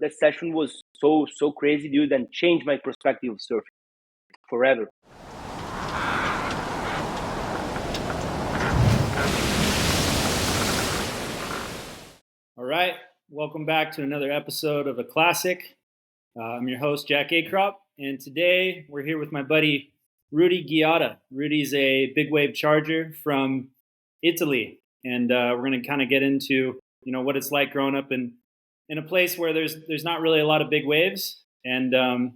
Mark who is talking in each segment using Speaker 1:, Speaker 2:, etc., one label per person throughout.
Speaker 1: that session was so crazy, dude, and changed my perspective of surfing forever.
Speaker 2: All right, welcome back to another episode of A Classic. I'm your host, Jack Akrop, and today we're here with my buddy Rudy Ghiara. Rudy's a big wave charger from Italy, and we're going to kind of get into what it's like growing up in a place where there's not really a lot of big waves, and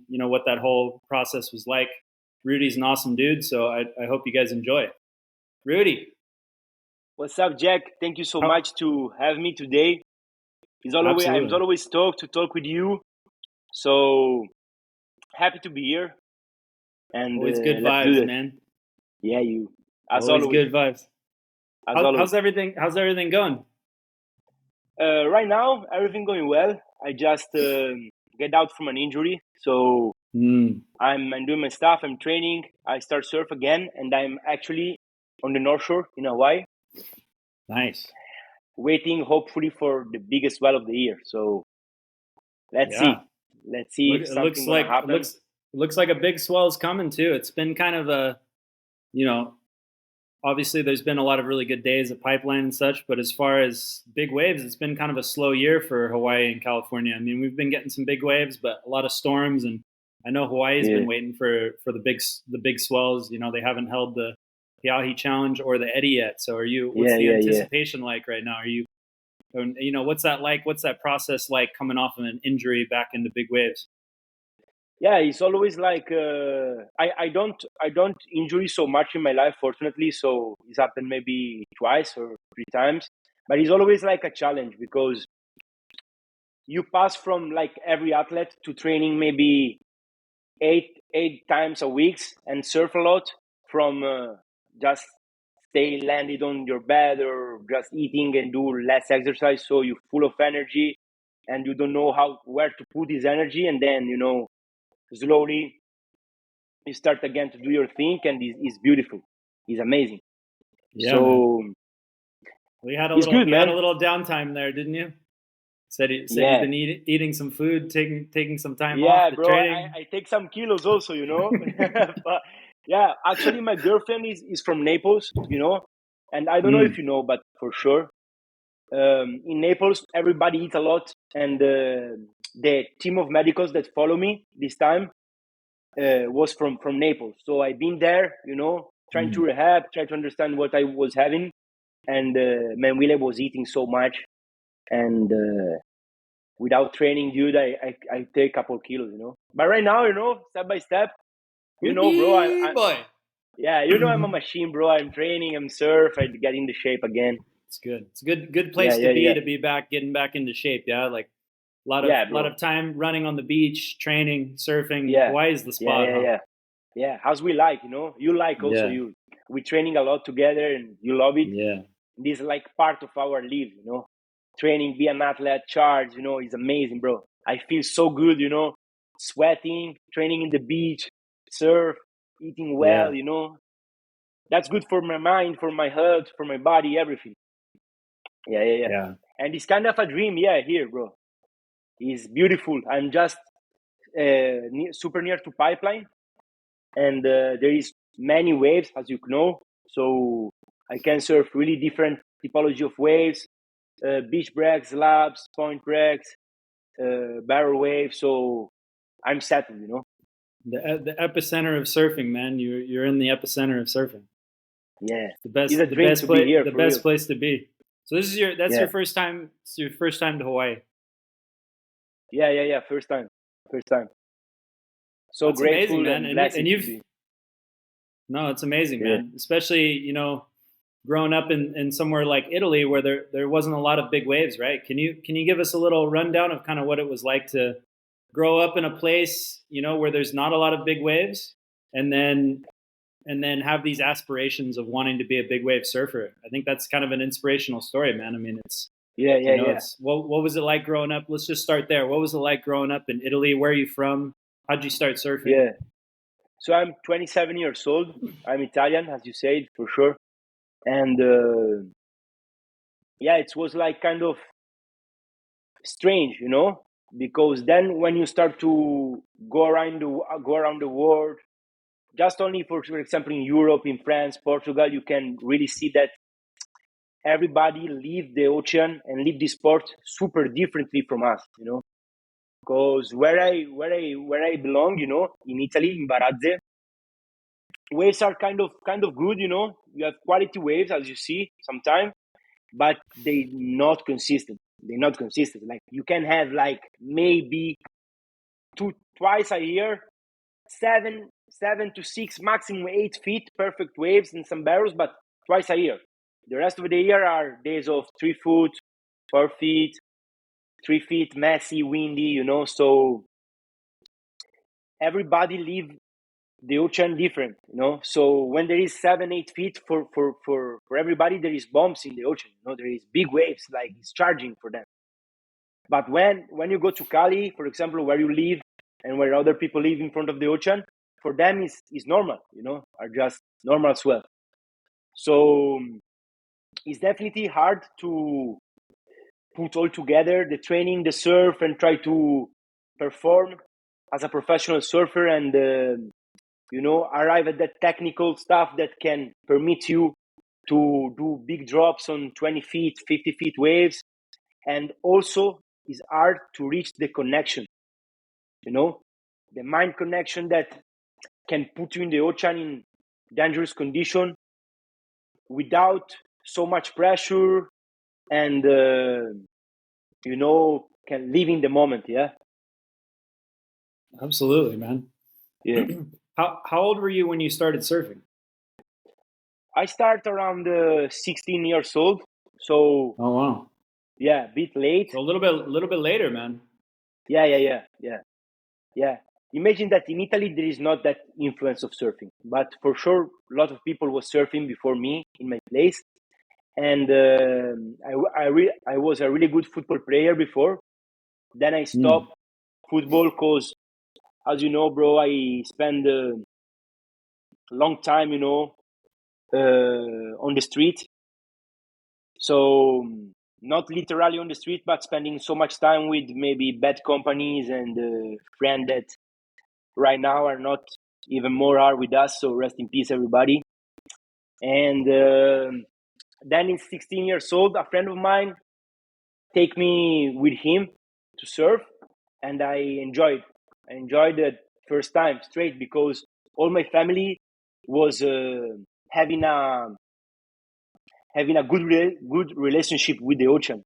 Speaker 2: what that whole process was like. Rudy's an awesome dude, so I hope you guys enjoy. Rudy,
Speaker 1: what's up, Jack? Thank you so much to have me today. I'm always stoked to talk with you. So happy to be here. And
Speaker 2: always good vibes, man.
Speaker 1: Yeah, you.
Speaker 2: As always, good vibes. How's everything going?
Speaker 1: Right now, everything going well. I just get out from an injury, so I'm doing my stuff. I'm training. I start surf again, and I'm actually on the North Shore in Hawaii.
Speaker 2: Nice.
Speaker 1: Waiting, hopefully, for the biggest swell of the year. So let's see. Let's see if something will happen.
Speaker 2: Looks like a big swell is coming too. It's been kind of a, obviously there's been a lot of really good days at Pipeline and such, but as far as big waves, it's been kind of a slow year for Hawaii and California. I mean, we've been getting some big waves, but a lot of storms, and I know Hawaii's been waiting for the big swells. They haven't held the Keahi Challenge or the Eddie yet. So what's the anticipation like right now? Are you, what's that like? What's that process like coming off of an injury back into big waves?
Speaker 1: Yeah, it's always like I don't injury so much in my life, fortunately. So it's happened maybe twice or 3 times, but it's always like a challenge because you pass from like every athlete to training maybe eight times a week and surf a lot, from just stay landed on your bed or just eating and do less exercise, so you're full of energy and you don't know where to put this energy, and then slowly you start again to do your thing, and it's beautiful. It's amazing.
Speaker 2: Yeah,
Speaker 1: so
Speaker 2: man. We had a little downtime there, didn't you? Said you've been eating some food, taking some time off.
Speaker 1: Yeah, bro. I take some kilos also, But yeah, actually, my girlfriend is from Naples, and I don't know if you know, but for sure, in Naples, everybody eats a lot, and the team of medicals that follow me this time was from Naples. So I've been there, trying to rehab, trying to understand what I was having, and man, Wille was eating so much, and without training, dude, I take a couple kilos, But right now, step by step, bro. I'm a machine, bro. I'm training, I'm surf, I get into shape again.
Speaker 2: It's good. It's a good place to be getting back into shape. Yeah, like a lot of time running on the beach, training, surfing. Hawaii is the spot.
Speaker 1: Yeah. How's we like, you like also you. We're training a lot together, and you love it.
Speaker 2: Yeah.
Speaker 1: This is like part of our life, Training, be an athlete, charge, is amazing, bro. I feel so good, sweating, training in the beach, surf, eating well, That's good for my mind, for my health, for my body, everything. Yeah. And it's kind of a dream, here, bro. It's beautiful. I'm just super near to Pipeline, and there is many waves, as you know, so I can surf really different typology of waves, beach breaks, slabs, point breaks, barrel waves. So I'm settled,
Speaker 2: The epicenter of surfing, man. You're in the epicenter of surfing.
Speaker 1: Yeah,
Speaker 2: the best place to be. So this is your first time. It's your first time to Hawaii.
Speaker 1: Yeah. First time. So
Speaker 2: that's
Speaker 1: grateful,
Speaker 2: amazing, man. No, it's amazing, man. Especially growing up in somewhere like Italy, where there wasn't a lot of big waves, right? Can you give us a little rundown of kind of what it was like to grow up in a place where there's not a lot of big waves, and then have these aspirations of wanting to be a big wave surfer? I think that's kind of an inspirational story, man. I mean, it's what was it like growing up? Let's just start there. What was it like growing up in Italy? Where are you from? How'd you start surfing?
Speaker 1: Yeah. So I'm 27 years old. I'm Italian, as you said, for sure. And it was like kind of strange, because then when you start to go around the world, just only for example in Europe, in France, Portugal, you can really see that everybody leave the ocean and leave the sport super differently from us, because where I belong, in Italy, in Varazze, waves are kind of good, you have quality waves, as you see sometimes, but they're not consistent. Like you can have like maybe twice a year, 7 to 6, maximum 8 feet, perfect waves in some barrels, but twice a year. The rest of the year are days of 3 foot, 4 feet, 3 feet, messy, windy, so everybody leave the ocean different, so when there is 7, 8 feet for everybody, there is bumps in the ocean, there is big waves, like it's charging for them. But when you go to Cali, for example, where you live and where other people live in front of the ocean, for them is normal, are just normal as well. So it's definitely hard to put all together the training, the surf, and try to perform as a professional surfer and arrive at that technical stuff that can permit you to do big drops on 20 feet, 50 feet waves. And also is hard to reach the connection, the mind connection that can put you in the ocean in dangerous condition without so much pressure and, can live in the moment. Yeah.
Speaker 2: Absolutely, man.
Speaker 1: Yeah.
Speaker 2: How old were you when you started surfing?
Speaker 1: I start around 16 years old. So,
Speaker 2: Oh wow.
Speaker 1: yeah, a bit late.
Speaker 2: So a little bit later, man.
Speaker 1: Yeah. Imagine that in Italy there is not that influence of surfing, but for sure a lot of people was surfing before me in my place, and I was a really good football player before. Then I stopped football because, as you know, bro, I spent a long time, on the street. So not literally on the street, but spending so much time with maybe bad companies and friends that right now are not even more are with us. So rest in peace, everybody. And then in 16 years old, a friend of mine take me with him to surf, and I enjoyed. I enjoyed the first time straight because all my family was having a good relationship with the ocean.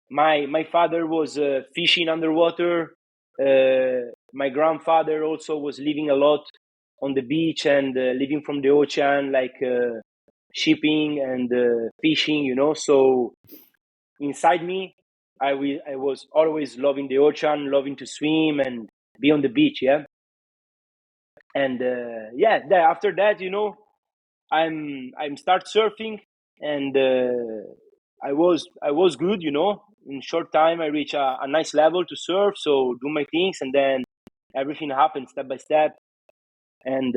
Speaker 1: My father was fishing underwater. My grandfather also was living a lot on the beach and living from the ocean, like shipping and fishing. So inside me, I was always loving the ocean, loving to swim and be on the beach. Yeah, and after that, I'm start surfing, and I was good. In short time, I reach a nice level to surf, so do my things, and then everything happens step by step, and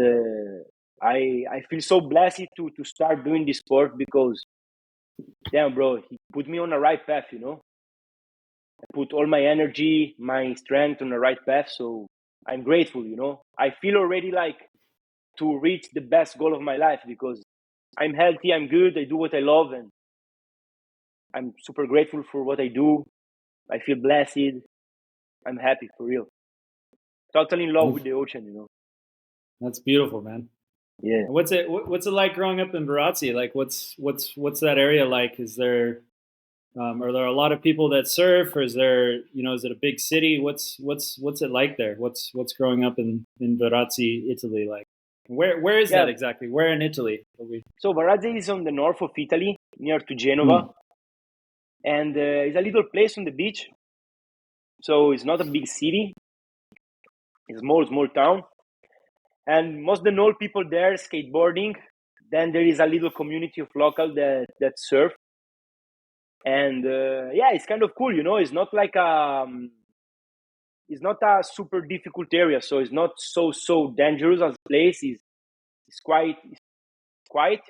Speaker 1: I feel so blessed to start doing this sport because, damn, bro, he put me on the right path. I put all my energy, my strength on the right path, so I'm grateful. I feel already like to reach the best goal of my life because I'm healthy, I'm good, I do what I love, and I'm super grateful for what I do. I feel blessed. I'm happy for real. Totally in love with the ocean.
Speaker 2: That's beautiful, man.
Speaker 1: Yeah.
Speaker 2: What's it like growing up in Varazze? Like, what's that area like? Is there are there a lot of people that surf, or is it a big city? What's it like there? What's growing up in Varazze, Italy like? Where is that exactly? Where in Italy are we?
Speaker 1: So Varazze is on the north of Italy, near to Genova, and it's a little place on the beach. So it's not a big city. It's a small town, and most of the old people there skateboarding. Then there is a little community of local that surf, and it's kind of cool. It's not like it's not a super difficult area, so it's not so dangerous as a place. It's quite quiet,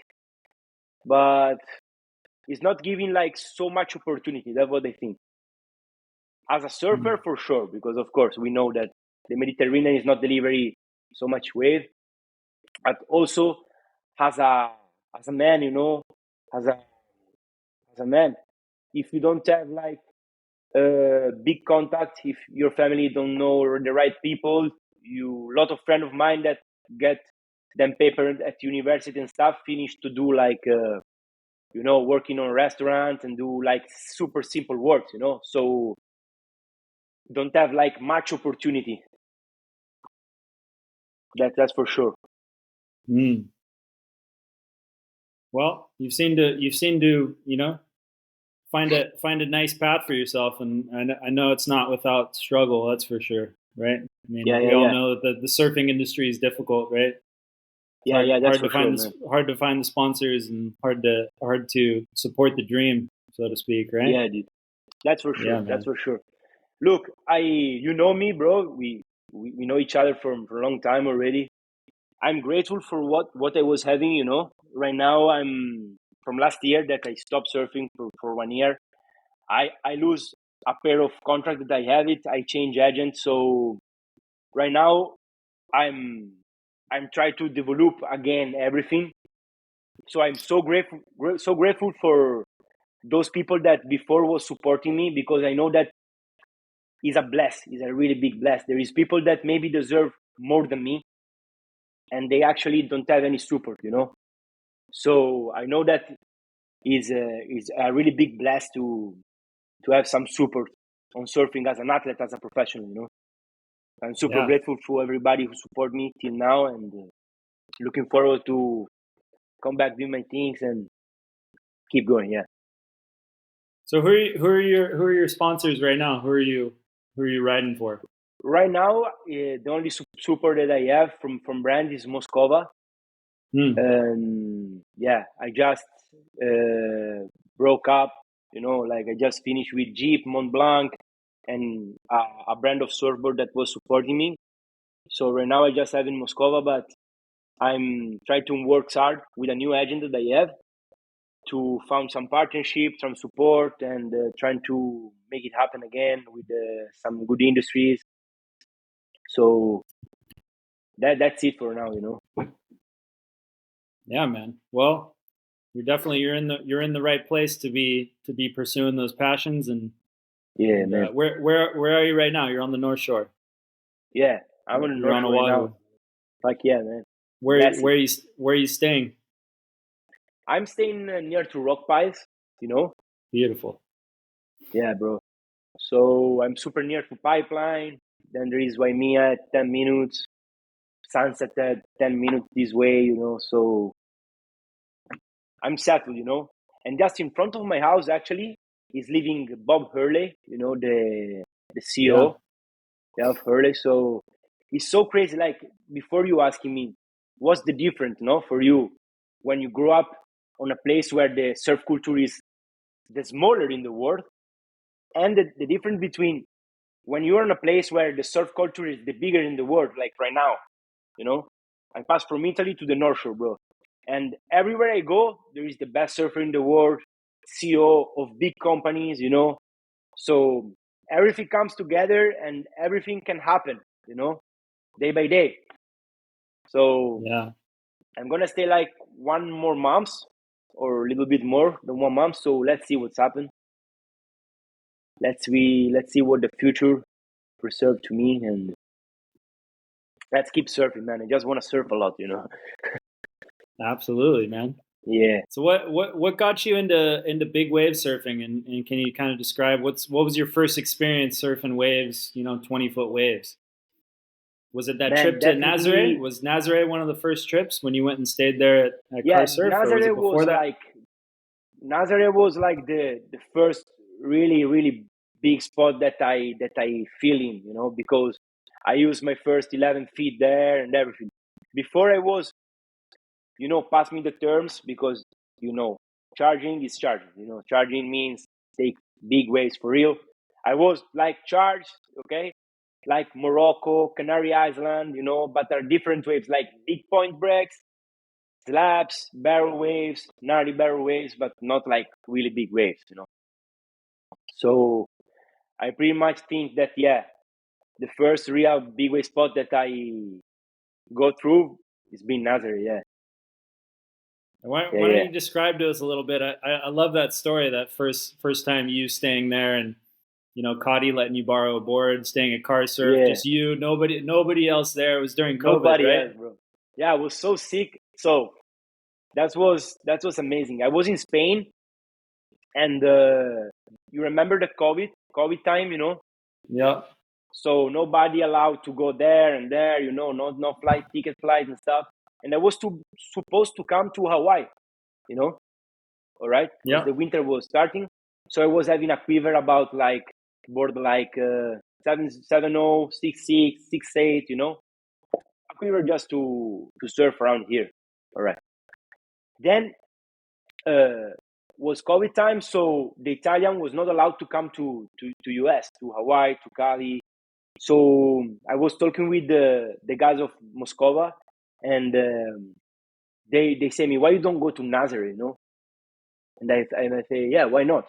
Speaker 1: but it's not giving like so much opportunity. That's what I think. as a surfer, for sure, because of course we know that the Mediterranean is not delivering so much wave, but also as a man, you know, as a man, if you don't have like big contact, if your family don't know the right people, a lot of friends of mine that get them papered at university and stuff finish to do like you know, working on restaurants and do like super simple works, you know, so don't have like much opportunity. That's for sure.
Speaker 2: Well, you've seemed to you know, find a nice path for yourself, and I know it's not without struggle. That's for sure, right? I mean, we all know that the surfing industry is difficult, right? It's
Speaker 1: That's
Speaker 2: hard
Speaker 1: for
Speaker 2: to find
Speaker 1: sure,
Speaker 2: hard to find the sponsors, and hard to support the dream, so to speak, right?
Speaker 1: Yeah, dude. That's for sure.
Speaker 2: Yeah,
Speaker 1: That's
Speaker 2: man.
Speaker 1: for sure. Look, you know me, bro. We know each other for a long time already. I'm grateful for what I was having, you know. Right now, I'm from last year that I stopped surfing for 1 year. I lose a pair of contracts that I have it. I change agent, so right now I'm trying to develop again everything. So I'm so grateful for those people that before was supporting me, because I know that is a bless, is a really big bless. There is people that maybe deserve more than me, and they actually don't have any support, you know. So I know that is a really big bless to have some support on surfing as an athlete, as a professional, you know. I'm super
Speaker 2: Yeah.
Speaker 1: grateful for everybody who support me till now, and looking forward to come back, do my things, and keep going. Yeah.
Speaker 2: So who are your sponsors right now? Who are you riding for?
Speaker 1: Right now, the only support that I have from brand is Moscova. And yeah, I just broke up, you know, like I just finished with Jeep, Mont Blanc, and a brand of surfboard that was supporting me. So right now I just have in Moscova, but I'm trying to work hard with a new agent that I have to found some partnership, some support, and trying to make it happen again with some good industries. So that's it for now, you know.
Speaker 2: Yeah, man. Well, you're in the right place to be pursuing those passions,
Speaker 1: Yeah,
Speaker 2: and
Speaker 1: man.
Speaker 2: where are you right now? You're on the North Shore.
Speaker 1: Yeah, I'm on the
Speaker 2: You're
Speaker 1: North
Speaker 2: on
Speaker 1: Shore right
Speaker 2: Oahu.
Speaker 1: now. Like, yeah, man.
Speaker 2: Where
Speaker 1: Bless it.
Speaker 2: where are you staying?
Speaker 1: I'm staying near to Rock Piles, you know.
Speaker 2: Beautiful.
Speaker 1: Yeah, bro. So I'm super near to Pipeline. Then there is Waimea at 10 minutes. Sunset at 10 minutes this way, you know. So I'm settled, you know. And just in front of my house, actually, is living Bob Hurley, you know, the
Speaker 2: Yeah.
Speaker 1: CEO of Hurley. So it's so crazy. Like, before you asking me, what's the difference, you know, for you when you grow up on a place where the surf culture is the smaller in the world, and the difference between when you're in a place where the surf culture is the bigger in the world, like right now, you know. I passed from Italy to the North Shore, bro. And everywhere I go, there is the best surfer in the world, CEO of big companies, you know. So everything comes together and everything can happen, you know, day by day. So
Speaker 2: Yeah.
Speaker 1: I'm gonna stay like 1 more month or a little bit more than 1 month. So let's see what's happened. Let's see what the future preserved to me, and let's keep surfing, man. I just want to surf a lot, you know.
Speaker 2: Absolutely, man.
Speaker 1: Yeah.
Speaker 2: So what got you into big wave surfing, and can you kind of describe what was your first experience surfing waves, 20-foot waves? Was it that
Speaker 1: Man,
Speaker 2: trip to Nazare?
Speaker 1: definitely.
Speaker 2: Was Nazare one of the first trips when you went and stayed there at
Speaker 1: Yeah,
Speaker 2: Car Surf, or was it before that?
Speaker 1: Nazare was like the first really big spot that I feel in, you know, because I used my first 11 feet there and everything. Before I was, you know, pass me the terms, because, you know, charging is charging. You know, charging means take big waves for real. I was like charged, okay, like Morocco, Canary Island, you know, but there are different waves, like big point breaks, slabs, barrel waves, gnarly barrel waves, but not like really big waves, you know. So I pretty much think that, the first real big wave spot that I go through is being Nazare. Yeah.
Speaker 2: Why
Speaker 1: Yeah.
Speaker 2: don't
Speaker 1: Yeah.
Speaker 2: you describe to us a little bit? I love that story. That first time you staying there, and Cotty letting you borrow a board, staying at Car Surf,
Speaker 1: Yeah.
Speaker 2: just you, nobody else there. It was during COVID,
Speaker 1: Nobody
Speaker 2: right?
Speaker 1: else, bro. Yeah, I was so sick. So that was amazing. I was in Spain, and you remember the COVID time,
Speaker 2: Yeah.
Speaker 1: so nobody allowed to go there and there, no ticket flight and stuff. And I was supposed to come to Hawaii, all right, because
Speaker 2: Yeah.
Speaker 1: the winter was starting. So I was having a quiver about like board like 770, 66, 68, a quiver just to surf around here. All right. Then was COVID time, so the Italian was not allowed to come to US, to Hawaii, to Cali. So I was talking with the guys of Moscova, and they say me, why you don't go to Nazare, And I say, yeah, why not?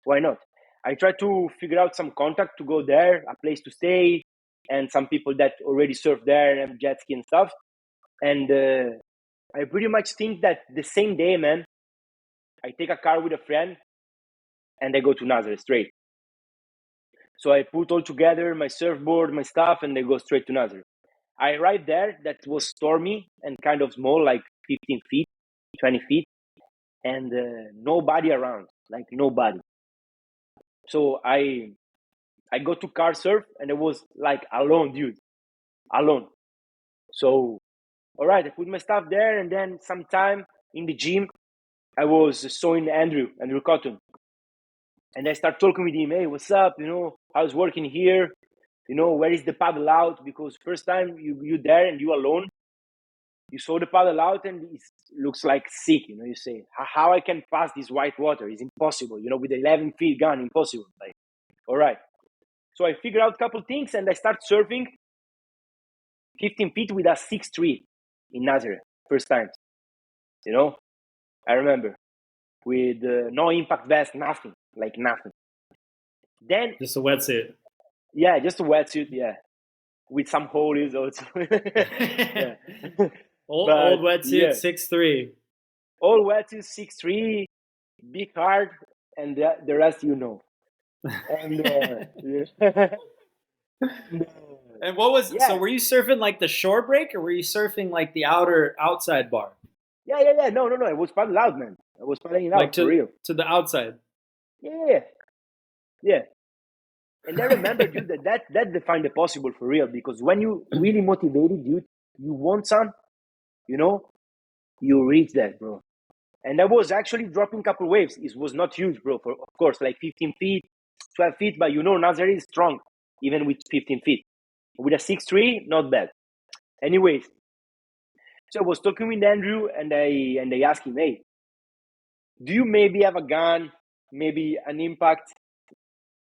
Speaker 1: Why not? I try to figure out some contact to go there, a place to stay, and some people that already surf there and jet ski and stuff. And I pretty much think that the same day, man, I take a car with a friend and I go to Nazare straight. So I put all together my surfboard, my stuff, and I go straight to Nazare. I arrived there, that was stormy and kind of small, like 15 feet, 20 feet, and nobody around, like nobody. So I go to car surf, and it was like alone, dude, alone. So, all right, I put my stuff there, and then sometime in the gym, I was showing Andrew Cotton, and I start talking with him. Hey, what's up? How's working here? Where is the paddle out? Because first time you there and you alone, you saw the paddle out and it looks like sick. You say, how I can pass this white water? It's impossible. With 11 feet gun, impossible. Like, all right. So I figure out a couple things and I start surfing 15 feet with a 6'3" in Nazare, first time. I remember with no impact vest, nothing, like nothing. Then
Speaker 2: just a wetsuit.
Speaker 1: Yeah, just a wetsuit. Yeah, with some holes also. Yeah,
Speaker 2: old wetsuit, 6'3".
Speaker 1: All wetsuit, 6'3", big hard, and the rest And yeah.
Speaker 2: And what was
Speaker 1: Yeah.
Speaker 2: So were you surfing like the shore break, or were you surfing like the outside bar?
Speaker 1: Yeah. No. I was paddling out, man. I was paddling out
Speaker 2: Like
Speaker 1: for real.
Speaker 2: to the outside.
Speaker 1: Yeah. And I remember, dude, that defined the possible for real, because when you really motivated, dude, you want some, you reach that, bro. And I was actually dropping a couple waves. It was not huge, bro. Of course, like 15 feet, 12 feet, but Nazare is strong, even with 15 feet. With a 6'3", not bad. Anyways, so I was talking with Andrew, and I asked him, hey, do you maybe have a gun, maybe an impact,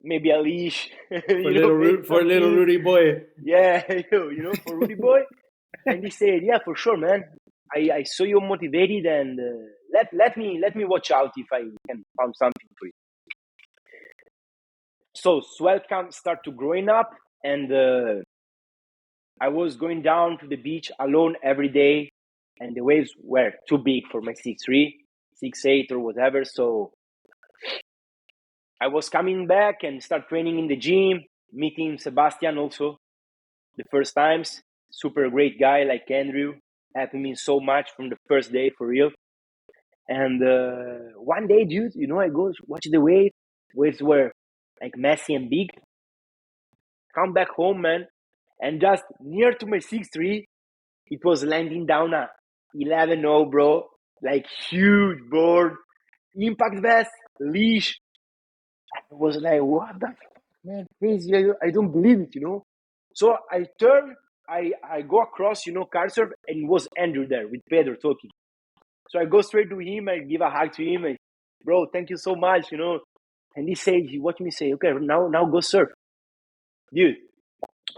Speaker 1: maybe a leash,
Speaker 2: for little Rudy boy?
Speaker 1: Yeah, for Rudy boy. And he said, yeah, for sure, man. I saw you motivated, and let me watch out if I can find something for you. So swell camp start to growing up, and I was going down to the beach alone every day, and the waves were too big for my 6'3", 6'8", or whatever. So I was coming back and start training in the gym, meeting Sebastian also the first times. Super great guy like Andrew, helped me so much from the first day, for real. And one day, dude, I go watch the wave. Waves were like messy and big. Come back home, man, and just near to my 6'3", it was landing down a 11.0, bro. Like huge board, impact vest, leash. I was like, what the fuck, man? Crazy. I don't believe it, So I turn, I go across, car surf, and it was Andrew there with Pedro talking. So I go straight to him, I give a hug to him, and, bro, thank you so much, And he watched me say, okay, now go surf. Dude,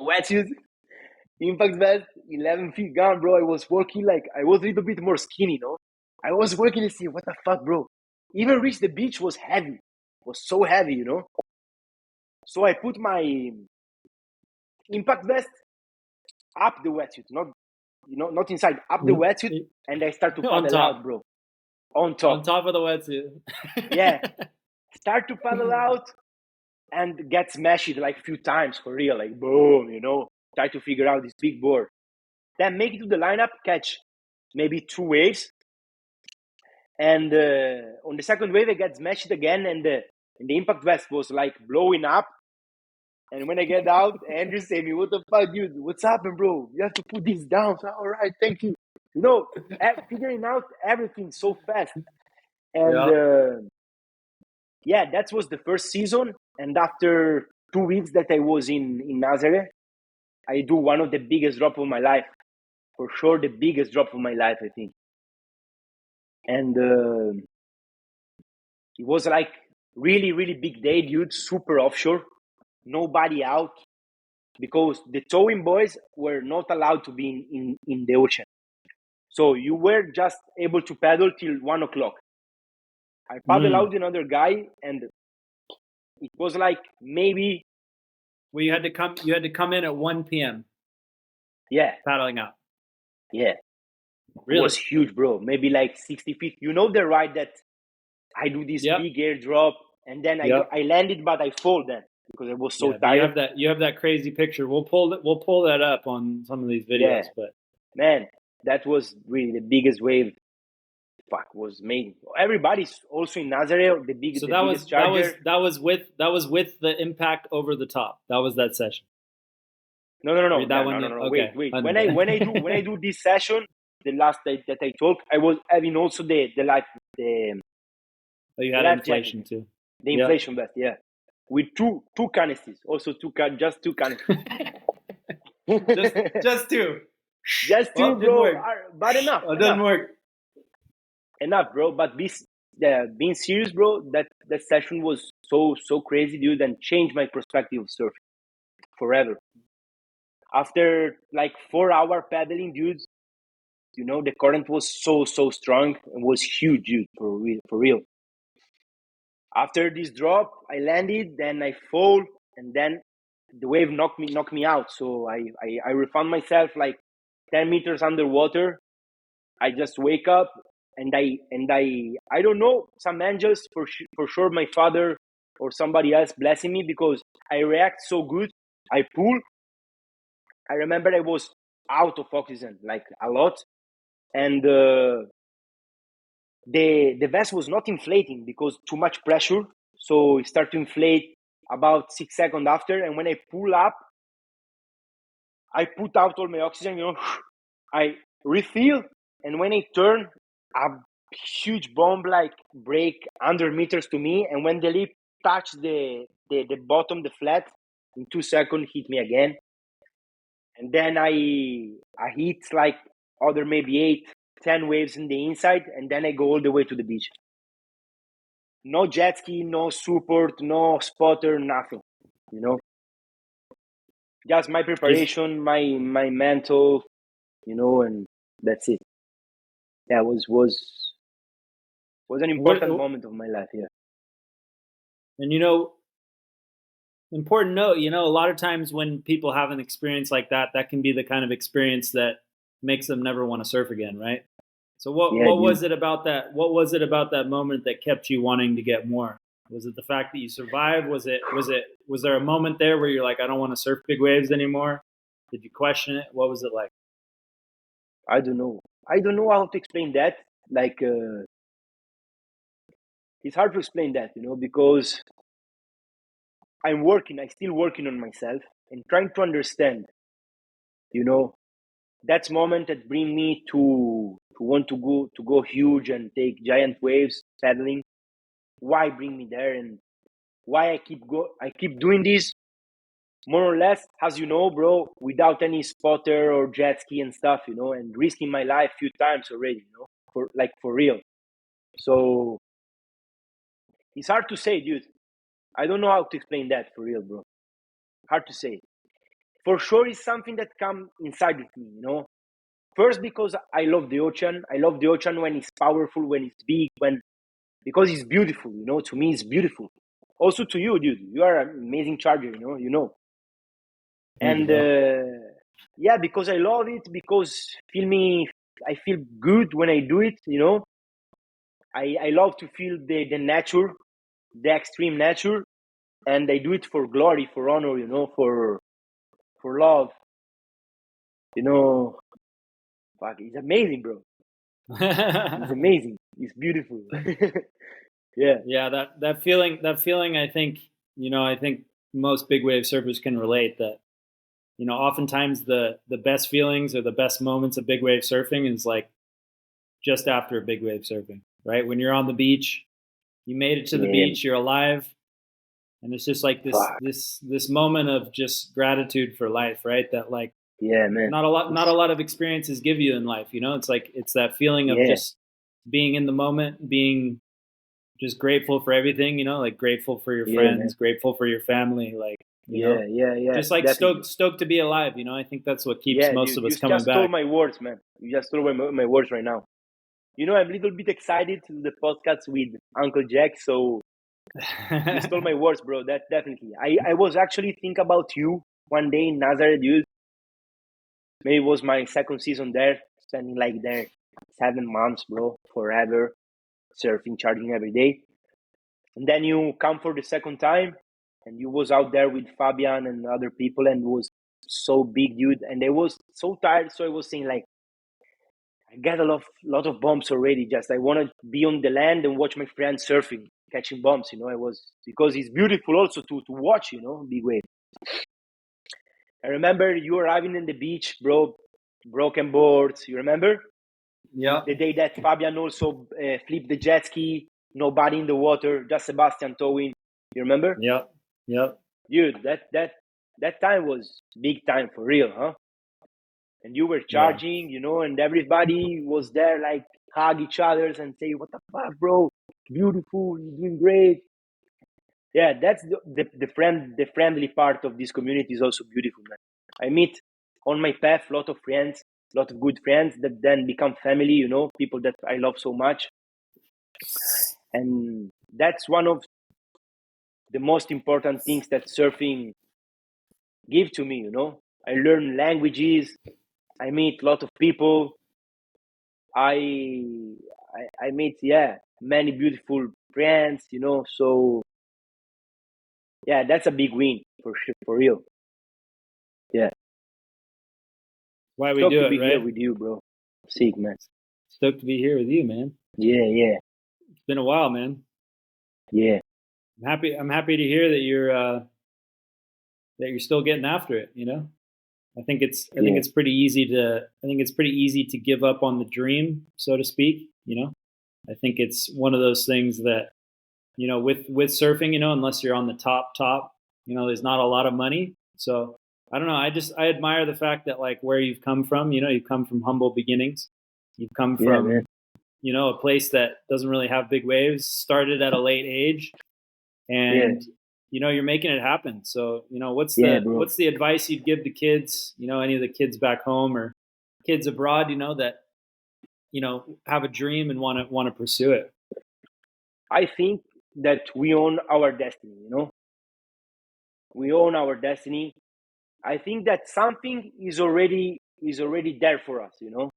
Speaker 1: wetsuit, impact vest, 11 feet gun, bro. I was working I was a little bit more skinny, I was working to see, what the fuck, bro? Even reach the beach was heavy. Was so heavy, So I put my impact vest up the wetsuit, not inside, up the wetsuit, and I start to paddle out, bro. On top.
Speaker 2: On top of the wetsuit.
Speaker 1: Yeah. Start to paddle out and get smashed like a few times for real, like boom, try to figure out this big board. Then make it to the lineup, catch maybe 2 waves. And on the second wave, I get smashed again, and the impact vest was like blowing up. And when I get out, Andrew said me, "What the fuck, dude? What's happened, bro? You have to put this down." So, all right, thank you. Figuring out everything so fast. And that was the first season. And after 2 weeks that I was in Nazare, I do one of the biggest drop of my life. For sure, the biggest drop of my life, I think. And it was like really, really big day, dude. Super offshore. Nobody out. Because the towing boys were not allowed to be in the ocean. So you were just able to paddle till 1 o'clock. I paddled out another guy, and it was like maybe.
Speaker 2: Well, you had to come in at 1 p.m.
Speaker 1: Yeah.
Speaker 2: Paddling out.
Speaker 1: Yeah.
Speaker 2: Really?
Speaker 1: It was huge, bro. Maybe like 60 feet. You know the ride that I do this big airdrop, and then I landed, but I fall then because I was so tired.
Speaker 2: You have that crazy picture. We'll pull that up on some of these videos.
Speaker 1: Yeah.
Speaker 2: But
Speaker 1: man, that was really the biggest wave. Fuck, was amazing. Everybody's also in Nazare. The biggest charger.
Speaker 2: That was with the impact over the top. That was that session.
Speaker 1: No.
Speaker 2: Okay.
Speaker 1: Wait. When I do this session, the last day that I talk, I was having also the life.
Speaker 2: You had inflation too.
Speaker 1: The inflation vest, yeah, with two canisters, also just 2 canisters.
Speaker 2: just 2.
Speaker 1: Just 2, bro. But enough.
Speaker 2: It doesn't work.
Speaker 1: Enough, bro. But being serious, bro, that session was so crazy, dude, and changed my perspective of surfing forever. After like 4-hour paddling, dude, the current was so strong and was huge, dude, for real. After this drop, I landed, then I fall, and then the wave knocked me out. So I found myself like 10 meters underwater. I just wake up, and I don't know, some angels for sure, my father or somebody else blessing me, because I react so good. I pull. I remember I was out of oxygen like a lot, and the vest was not inflating because too much pressure. So it started to inflate about 6 seconds after. And when I pull up, I put out all my oxygen, I refill. And when I turn, a huge bomb like break 100 meters to me. And when the lip touched the bottom, the flat, in 2 seconds, hit me again. And then I hit like other maybe 8-10 waves in the inside. And then I go all the way to the beach. No jet ski, no support, no spotter, nothing, Just my preparation, my mental, and that's it. Yeah, was an important moment of my life, yeah.
Speaker 2: And important note, a lot of times when people have an experience like that, that can be the kind of experience that makes them never want to surf again, right? So what was it about that? What was it about that moment that kept you wanting to get more? Was it the fact that you survived? Was there a moment there where you're like, I don't want to surf big waves anymore? Did you question it? What was it like?
Speaker 1: I don't know how to explain that. Like, it's hard to explain that, because I'm still working on myself and trying to understand, that moment that bring me to want to go huge and take giant waves paddling. Why bring me there, and why I keep doing this, more or less, as bro, without any spotter or jet ski and stuff, and risking my life a few times already, for real. So it's hard to say, dude. I don't know how to explain that for real, bro. Hard to say. For sure, it's something that comes inside of me, First, because I love the ocean. I love the ocean when it's powerful, when it's big, because it's beautiful, To me, it's beautiful. Also to you, dude. You are an amazing charger, you know.
Speaker 2: Thank you,
Speaker 1: And
Speaker 2: bro.
Speaker 1: yeah, because I love it, because I feel good when I do it, you know. I love to feel the nature, the extreme nature, and I do it for glory, for honor, you know, for love, you know. Fuck, it's amazing, bro. It's amazing. It's beautiful. Yeah,
Speaker 2: Yeah, that feeling, I think, I think most big wave surfers can relate that, oftentimes the best feelings or the best moments of big wave surfing is like just after a big wave surfing, right? When you're on the beach, you made it to the
Speaker 1: yeah,
Speaker 2: beach, you're alive, and it's just like this
Speaker 1: fuck,
Speaker 2: this this moment of just gratitude for life, right? That like
Speaker 1: yeah, man.
Speaker 2: not a lot of experiences give you in life, It's like it's that feeling of
Speaker 1: Yeah,
Speaker 2: just being in the moment, being just grateful for everything, like grateful for your
Speaker 1: yeah, man.
Speaker 2: friends, grateful for your family, like,
Speaker 1: Yeah, yeah, yeah,
Speaker 2: just like
Speaker 1: definitely.
Speaker 2: stoked to be alive, I think that's what keeps
Speaker 1: Yeah,
Speaker 2: most
Speaker 1: dude,
Speaker 2: of
Speaker 1: you
Speaker 2: us coming
Speaker 1: just stole
Speaker 2: back.
Speaker 1: my words, man. You just stole my words right now. You know, I'm a little bit excited to do the podcast with Uncle Jack, so you stole my words, bro. That definitely. I was actually think about you one day in Nazare, dude. Maybe it was my second season there, spending like there 7 months, bro, forever, surfing, charging every day. And then you come for the second time, and you was out there with Fabian and other people, and it was so big, dude. And I was so tired, so I was saying like, I got a lot of bumps already. Just I want to be on the land and watch my friends surfing, catching bumps. You know, I was, because it's beautiful also to watch. You know, big wave. I remember you arriving in the beach, bro, broken boards. You remember
Speaker 2: Yeah.
Speaker 1: the day that Fabian also flipped the jet ski, nobody in the water, just Sebastian towing. You remember?
Speaker 2: Yep. Yep.
Speaker 1: Dude, that time was big time for real, huh? And you were
Speaker 2: Yeah.
Speaker 1: charging, you know, and everybody was there like hug each other and say, "What the fuck, bro? Beautiful, you're doing great." Yeah, that's the friendly part of this community is also beautiful, man. I meet on my path a lot of friends, a lot of good friends that then become family, you know, people that I love so much. And that's one of the most important things that surfing give to me, you know. I learn languages, I meet a lot of people, I I meet, yeah, many beautiful friends, you know. So yeah, that's a big win for sure, for real. Yeah,
Speaker 2: Why we
Speaker 1: stoked
Speaker 2: do
Speaker 1: to
Speaker 2: it,
Speaker 1: be here
Speaker 2: right?
Speaker 1: with you, bro. Sick, man.
Speaker 2: Stoked to be here with you, man.
Speaker 1: Yeah, yeah,
Speaker 2: It's been a while, man.
Speaker 1: yeah,
Speaker 2: I'm happy to hear that you're still getting after it, I think
Speaker 1: yeah,
Speaker 2: it's pretty easy to give up on the dream, so to speak. I think it's one of those things that, with surfing, unless you're on the top, there's not a lot of money. So I don't know. I admire the fact that like where you've come from, you've come from humble beginnings. You've come
Speaker 1: yeah, man.
Speaker 2: from, a place that doesn't really have big waves, started at a late age,
Speaker 1: Yeah,
Speaker 2: and you're making it happen. So what's
Speaker 1: yeah,
Speaker 2: the
Speaker 1: bro.
Speaker 2: what's the advice you'd give to kids, any of the kids back home or kids abroad, that have a dream and want to pursue it?
Speaker 1: I think that we own our destiny, you know. We own our destiny. I think that something is already there for us, you know.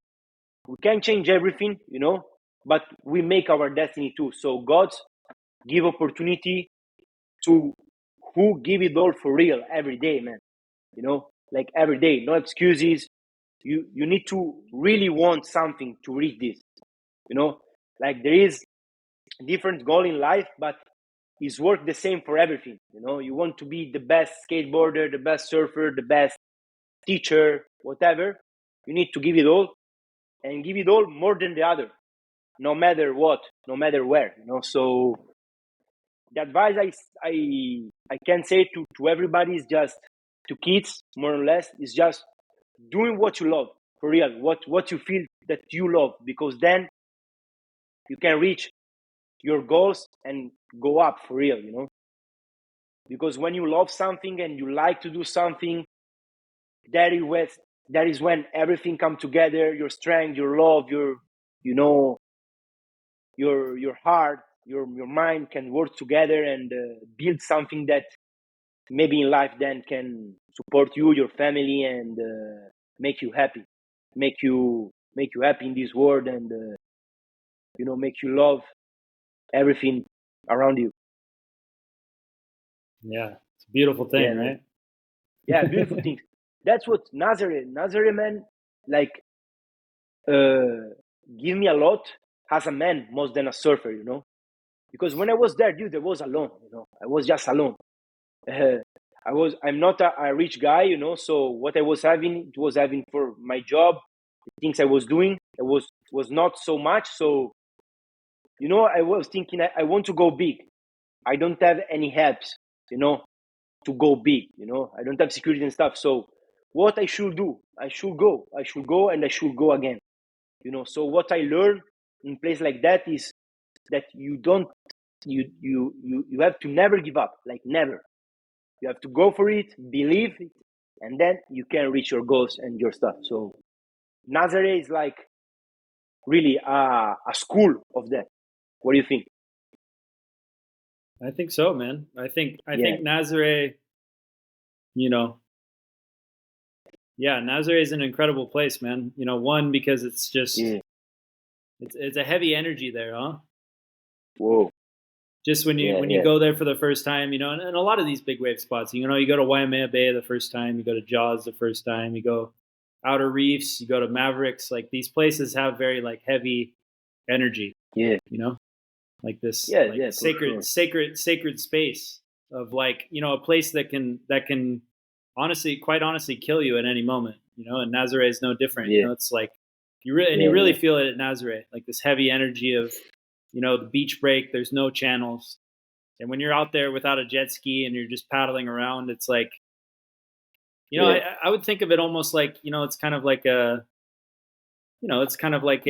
Speaker 1: We can't change everything, you know, but we make our destiny too. So God give opportunity to who give it all for real every day, man. You know, like every day, no excuses. You need to really want something to reach this, you know. Like there is different goal in life, but it's work the same for everything. You know, you want to be the best skateboarder, the best surfer, the best teacher, whatever. You need to give it all, and give it all more than the other, no matter what, no matter where. You know, so the advice I can say to everybody is just, to kids more or less, is just doing what you love for real, what you feel that you love, because then you can reach your goals and go up for real, you know. Because when you love something and you like to do something, that is when everything come together, your strength, your love, your, you know, your heart, your mind can work together and build something that maybe in life then can support you, your family, and make you happy, make you happy in this world, and make you love everything around you.
Speaker 2: Yeah, it's a beautiful thing, right?
Speaker 1: Yeah, beautiful things. That's what Nazare, man, like give me a lot as a man more than a surfer, because when I was there, dude, I was alone, I was just alone. I'm not a rich guy, so what I was having, it was having for my job, the things I was doing, it was not so much. So, I was thinking I want to go big. I don't have any helps, to go big, I don't have security and stuff. So what I should do, I should go and I should go again, So what I learned in place like that is that you have to never give up, like never. You have to go for it, believe it, and then you can reach your goals and your stuff. So Nazare is like really a school of that. What do you think?
Speaker 2: I think so, man. I think
Speaker 1: Yeah.
Speaker 2: Nazare, Nazare is an incredible place, man. One, because it's just it's a heavy energy there, huh?
Speaker 1: Whoa.
Speaker 2: Just when you go there for the first time, and a lot of these big wave spots, you go to Waimea Bay the first time, you go to Jaws the first time, you go Outer Reefs, you go to Mavericks. Like these places have very like heavy energy.
Speaker 1: Yeah.
Speaker 2: Like this sacred space of like, a place that can quite honestly kill you at any moment, and Nazare is no different. It's like you really feel it at Nazare, like this heavy energy of, the beach break, there's no channels. And when you're out there without a jet ski and you're just paddling around, it's like, I would think of it almost like, it's kind of like a, it's like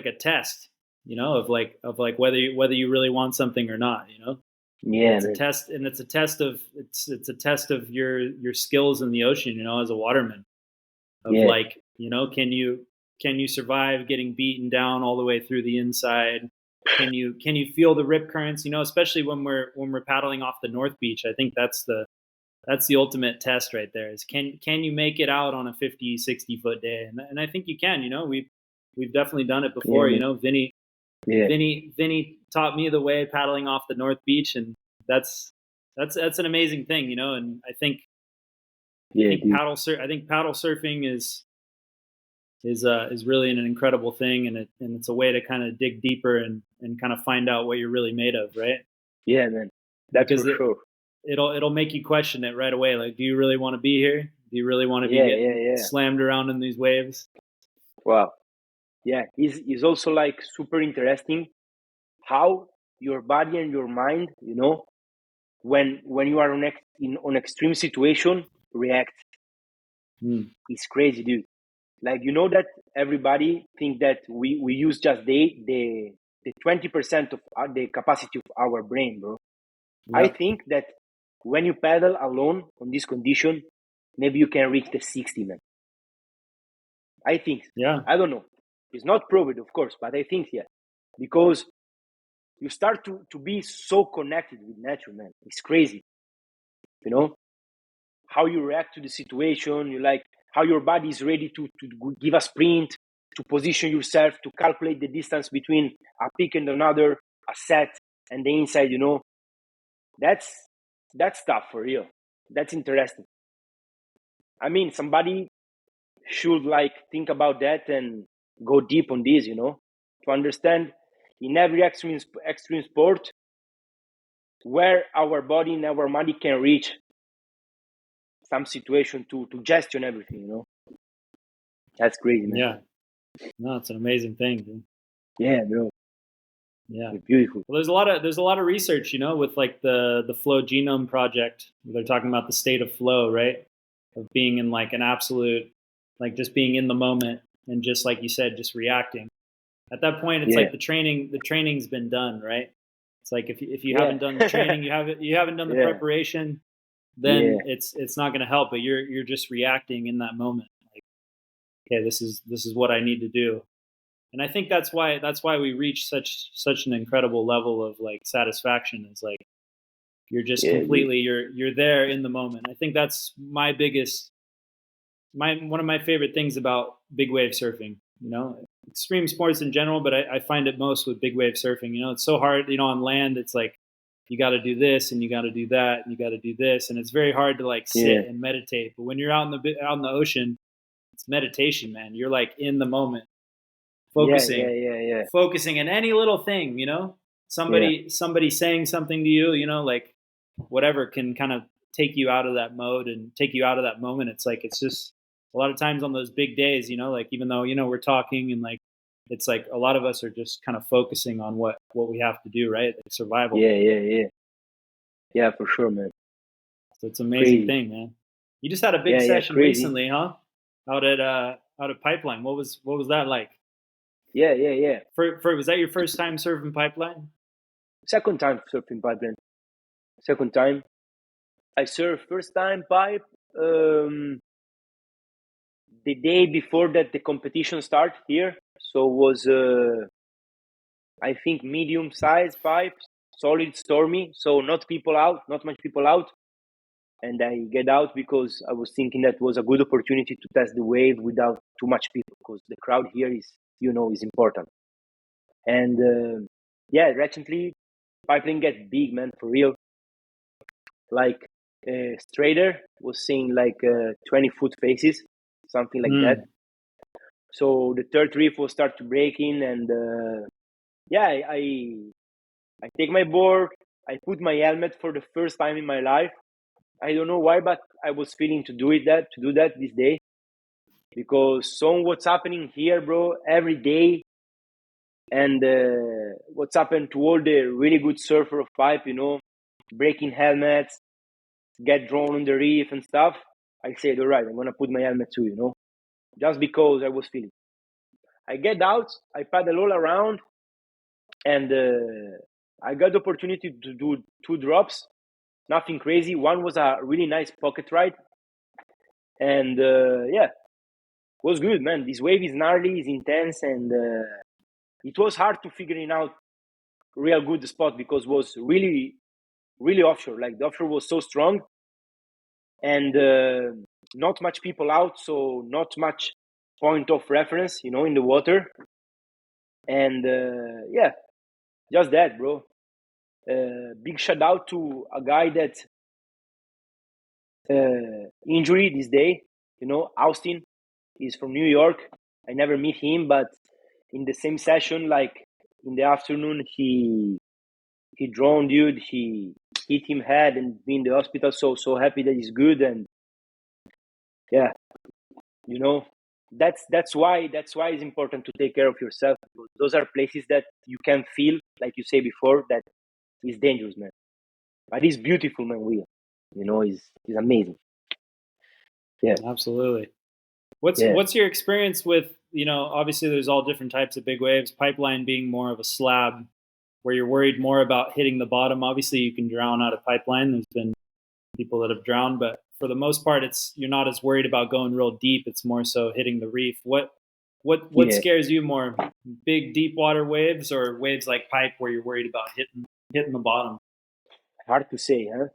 Speaker 2: a test, of like whether you really want something or not,
Speaker 1: Yeah.
Speaker 2: It's a test, and it's a test of your skills in the ocean, as a waterman. Of like, can you survive getting beaten down all the way through the inside? Can you feel the rip currents? Especially when we're paddling off the North Beach. I think that's the ultimate test right there. Is can you make it out on a 50, 60 foot day? And I think you can. We've definitely done it before. Vinny taught me the way paddling off the North Beach, and that's an amazing thing. And I think paddle surfing is really an incredible thing, and it's a way to kind of dig deeper and kind of find out what you're really made of, right?
Speaker 1: Yeah, man. That's for sure.
Speaker 2: It'll make you question it right away. Like, do you really want to be here? Do you really want to be getting slammed around in these waves?
Speaker 1: Wow. Yeah, it's also like super interesting how your body and your mind, when you are on extreme situation, react. It's crazy, dude. Like, that everybody think that we use just the 20% of the capacity of our brain, bro. Yeah. I think that when you paddle alone on this condition, maybe you can reach the 60, man. I think.
Speaker 2: Yeah.
Speaker 1: I don't know. It's not proven, of course, but I think, yeah. Because you start to be so connected with nature, man. It's crazy. How you react to the situation, you like how your body is ready to give a sprint, to position yourself, to calculate the distance between a peak and another, a set and the inside, That's stuff for real. That's interesting. I mean, somebody should like think about that and go deep on this, to understand in every extreme sport where our body and our mind can reach some situation to gestion everything, That's crazy, man.
Speaker 2: Yeah. No, it's an amazing thing, dude.
Speaker 1: Yeah, bro.
Speaker 2: Yeah.
Speaker 1: It's beautiful.
Speaker 2: Well, there's a lot of research, with like the Flow Genome Project. They're talking about the state of flow, right? Of being in like an absolute, like just being in the moment and just like you said, just reacting. At that point, it's like the training's been done, right? It's like if you haven't done the training, you haven't done the preparation, then it's not going to help. But you're just reacting in that moment. Like, okay, this is what I need to do, And I think that's why we reach such an incredible level of like satisfaction. Is like you're just completely you're there in the moment. I think that's one of my favorite things about big wave surfing. You know, extreme sports in general, but I find it most with big wave surfing. You know, it's so hard. You know, on land, it's like you got to do this and you got to do that and you got to do this, and it's very hard to like sit and meditate. But when you're out in the ocean, it's meditation, man. You're like in the moment, focusing in any little thing. You know, somebody saying something to you. You know, like whatever can kind of take you out of that mode and take you out of that moment. It's like it's just a lot of times on those big days, you know, like even though, you know, we're talking and like it's like a lot of us are just kind of focusing on what we have to do, right? Like survival.
Speaker 1: Yeah, for sure, man.
Speaker 2: So it's an amazing thing, man. You just had a big session recently, huh? Out at Pipeline. What was that like?
Speaker 1: Yeah.
Speaker 2: Was that your first time surfing Pipeline?
Speaker 1: Second time surfing Pipeline. Second time. I surfed first time pipe the day before that the competition started here. So it was I think medium size pipe, solid stormy, so not much people out. And I get out because I was thinking that was a good opportunity to test the wave without too much people, because the crowd here is, you know, is important. And recently pipeline get big, man, for real. Like Strader was seeing like 20-foot faces, something like that. So the third reef will start to break in, and I take my board, I put my helmet for the first time in my life. I don't know why, but I was feeling to do that this day, because so what's happening here, bro, every day, and what's happened to all the really good surfer of pipe, you know, breaking helmets, get drawn on the reef and stuff. I said, all right, I'm gonna put my helmet too, you know, just because I was feeling. I get out, I paddle all around, and I got the opportunity to do 2 drops. Nothing crazy. One was a really nice pocket ride, and was good, man. This wave is gnarly, is intense, and it was hard to figuring out real good the spot, because it was really, really offshore. Like the offshore was so strong, and not much people out, so not much point of reference, you know, in the water. And just that, bro. Big shout out to a guy that injury this day, you know, Austin. He's from New York. I never meet him, but in the same session, like in the afternoon, he drowned, dude. He hit him head and be in the hospital. So happy that he's good. And yeah, you know, that's why it's important to take care of yourself. Those are places that you can feel, like you say before, that is dangerous, man. But it's beautiful, man. You know, is amazing. Yeah,
Speaker 2: absolutely. What's your experience with, you know, obviously there's all different types of big waves, Pipeline being more of a slab where you're worried more about hitting the bottom. Obviously you can drown out of Pipeline. There's been people that have drowned, but for the most part, you're not as worried about going real deep. It's more so hitting the reef. What scares you more, big deep water waves or waves like Pipe where you're worried about hitting the bottom?
Speaker 1: Hard to say, huh?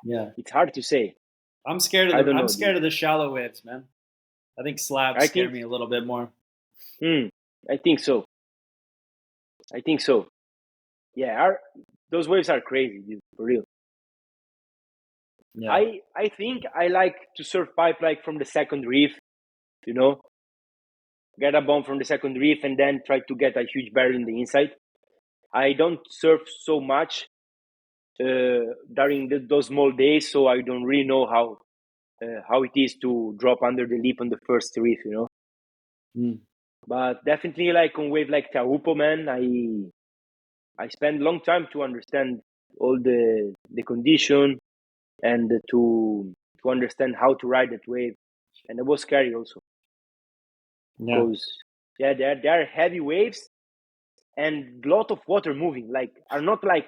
Speaker 2: Yeah,
Speaker 1: it's hard to say.
Speaker 2: I'm scared of the shallow waves, man. I think slabs scare me a little bit more.
Speaker 1: I think so. Yeah, those waves are crazy, dude, for real. Yeah. I think I like to surf pipe like from the second reef, you know, get a bomb from the second reef and then try to get a huge barrel in the inside. I don't surf so much during those small days, so I don't really know how it is to drop under the lip on the first reef, you know. But definitely, like on wave like Taupo, man, I spent a long time to understand all the condition and to understand how to ride that wave, and it was scary also. Because there are heavy waves and a lot of water moving, like are not like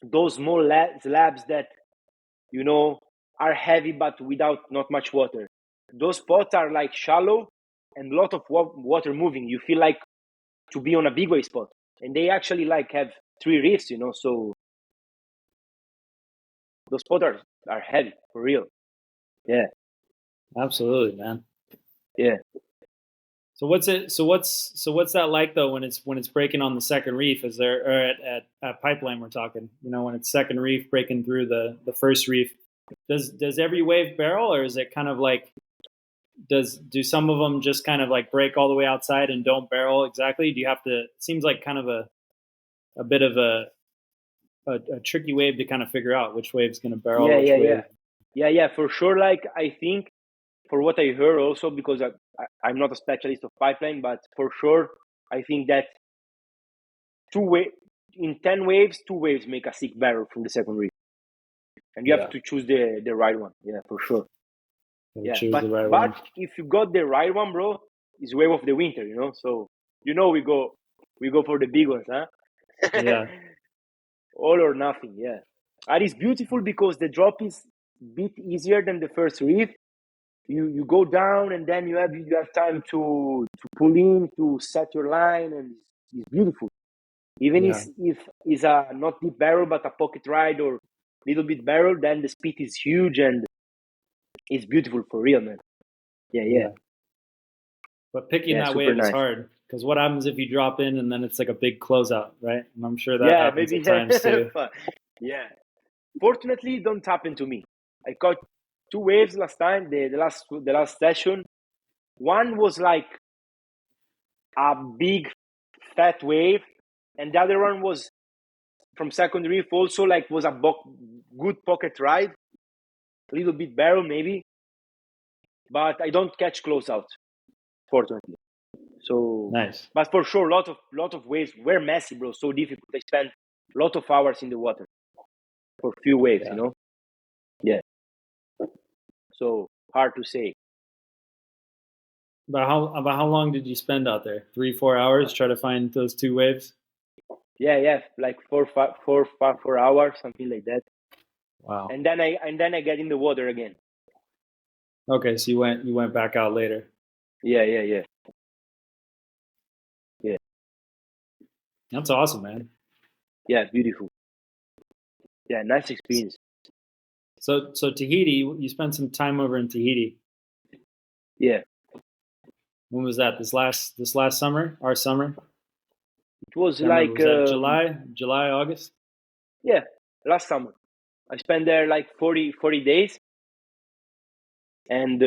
Speaker 1: those small slabs that, you know, are heavy but without not much water. Those spots are like shallow, and a lot of water moving. You feel like to be on a big wave spot, and they actually like have 3 reefs, you know. So those spots are heavy for real. Yeah,
Speaker 2: Absolutely, man.
Speaker 1: yeah.
Speaker 2: So what's that like though when it's breaking on the second reef? Is there, or at Pipeline we're talking? You know, when it's second reef breaking through the first reef, does every wave barrel, or is it kind of like, do some of them just kind of like break all the way outside and don't barrel exactly? Do you have to? It seems like kind of a bit of a tricky wave to kind of figure out which wave's going to barrel,
Speaker 1: Yeah,
Speaker 2: which
Speaker 1: yeah, yeah,
Speaker 2: wave.
Speaker 1: yeah. For sure. Like I think for what I heard also, because I'm not a specialist of pipeline, but for sure I think that in 10 waves, 2 waves make a sick barrel from the second reef, and you have
Speaker 2: Yeah,
Speaker 1: to choose the right one. Yeah, for sure.
Speaker 2: gotta
Speaker 1: Yeah,
Speaker 2: choose the
Speaker 1: but
Speaker 2: right one.
Speaker 1: if you got the right one, bro, it's wave of the winter, you know. So we go for the big ones, huh?
Speaker 2: Yeah,
Speaker 1: All or nothing. Yeah, and it's beautiful because the drop is a bit easier than the first reef. You go down, and then you have time to pull in, to set your line, and it's beautiful. Even
Speaker 2: yeah,
Speaker 1: if it's a not deep barrel but a pocket ride or little bit barrel, then the speed is huge and it's beautiful for real, man. Yeah, yeah,
Speaker 2: yeah. But picking
Speaker 1: yeah,
Speaker 2: that
Speaker 1: super
Speaker 2: wave is
Speaker 1: nice.
Speaker 2: hard because what happens if you drop in and then it's like a big closeout, right? And I'm sure that
Speaker 1: Yeah,
Speaker 2: happens
Speaker 1: maybe.
Speaker 2: at times too.
Speaker 1: Yeah. Fortunately, it don't happen to me. I caught 2 waves last time. The last session. One was like a big fat wave, and the other one was from second reef. Also, like was a good pocket ride, a little bit barrel maybe, but I don't catch close out, fortunately. So,
Speaker 2: Nice.
Speaker 1: but for sure, lot of waves were messy, bro. So difficult. I spent a lot of hours in the water for few waves, you
Speaker 2: Yeah.
Speaker 1: know. Yeah. So hard to say.
Speaker 2: About how long did you spend out there? 3-4 hours try to find those two waves.
Speaker 1: Yeah, yeah, like 4 hours, something like that.
Speaker 2: Wow.
Speaker 1: And then I get in the water again.
Speaker 2: Okay, so you went back out later.
Speaker 1: Yeah, yeah, yeah, yeah,
Speaker 2: That's awesome, man.
Speaker 1: yeah. Beautiful. Yeah, nice experience.
Speaker 2: So Tahiti, you spent some time over in Tahiti.
Speaker 1: Yeah,
Speaker 2: When was that? This last summer? Our summer?
Speaker 1: it was
Speaker 2: Can't remember.
Speaker 1: like
Speaker 2: Was that July, August?
Speaker 1: yeah, last summer. I spent there like 40 days, and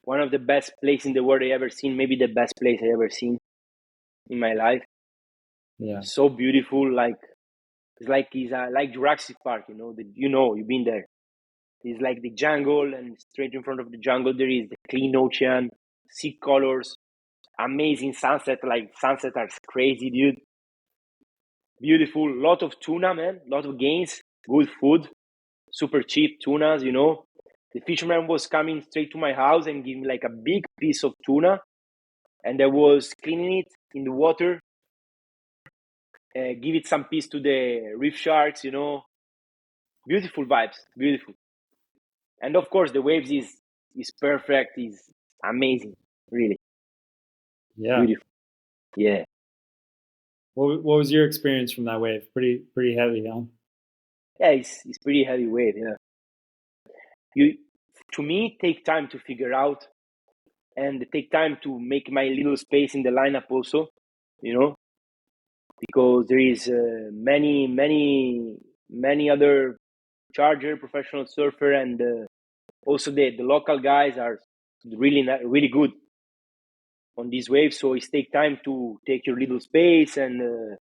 Speaker 1: one of the best place in the world I ever seen. Maybe the best place I ever seen in my life.
Speaker 2: Yeah.
Speaker 1: So beautiful, like it's like Jurassic Park. You've been there. It's like the jungle, and straight in front of the jungle there is the clean ocean, sea colors, amazing sunset. Like sunset are crazy, dude. Beautiful, lot of tuna, man, lot of gains, good food, super cheap tunas. The fisherman was coming straight to my house and giving me like a big piece of tuna, and I was cleaning it in the water, give it some piece to the reef sharks. Beautiful vibes, beautiful. And of course the waves is perfect, is amazing, really
Speaker 2: Yeah.
Speaker 1: beautiful. Yeah,
Speaker 2: What was your experience from that wave? Pretty heavy, huh?
Speaker 1: yeah, it's pretty heavy wave. Yeah, you to me take time to figure out, and take time to make my little space in the lineup also, you know because there is many other charger professional surfer, and also the local guys are really good on these waves. So it take time to take your little space and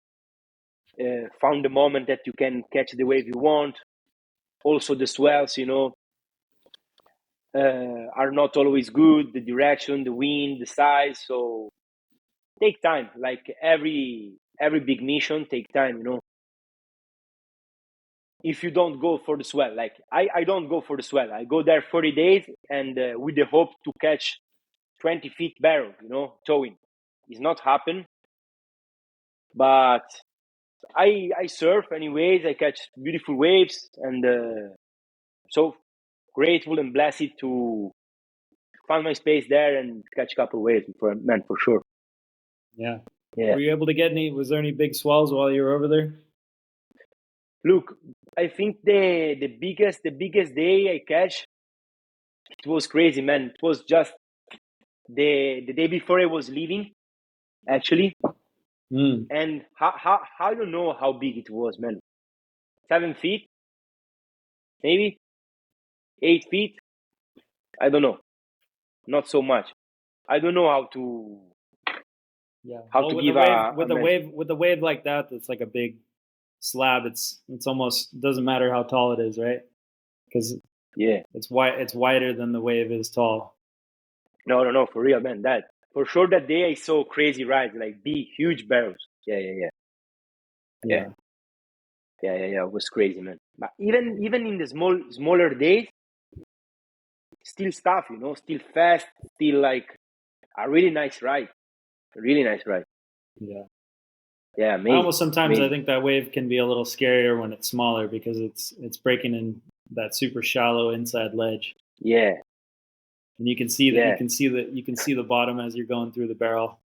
Speaker 1: found the moment that you can catch the wave you want. Also the swells, are not always good, the direction, the wind, the size. So take time, like every big mission take time. If you don't go for the swell, like I don't go for the swell, I go there 40 days, and with the hope to catch 20 feet barrel, towing. It's not happen, but I surf anyways. I catch beautiful waves, and so grateful and blessed found my space there and catch a couple waves for sure.
Speaker 2: Yeah.
Speaker 1: Yeah.
Speaker 2: Were you able to get any? Was there any big swells while you were over there?
Speaker 1: Look, I think the biggest day I catch, it was crazy, man. It was just the day before I was leaving, actually. And how I don't know how big it was, man. 7 feet, maybe 8 feet. I don't know. Not so much. I don't know how to.
Speaker 2: Yeah.
Speaker 1: How to
Speaker 2: with
Speaker 1: give
Speaker 2: a wave like that, that's like a big slab. It's almost doesn't matter how tall it is, right? Because it's wider than the wave is tall.
Speaker 1: No, for real, man. That for sure. That day I saw crazy rides, like big, huge barrels. Yeah. It was crazy, man. But even in the smaller days, still stuff, still fast, still like a really nice ride. Yeah, amazing.
Speaker 2: Almost sometimes I think that wave can be a little scarier when it's smaller because it's breaking in that super shallow inside ledge.
Speaker 1: Yeah.
Speaker 2: And you can see that you can see the bottom as you're going through the barrel.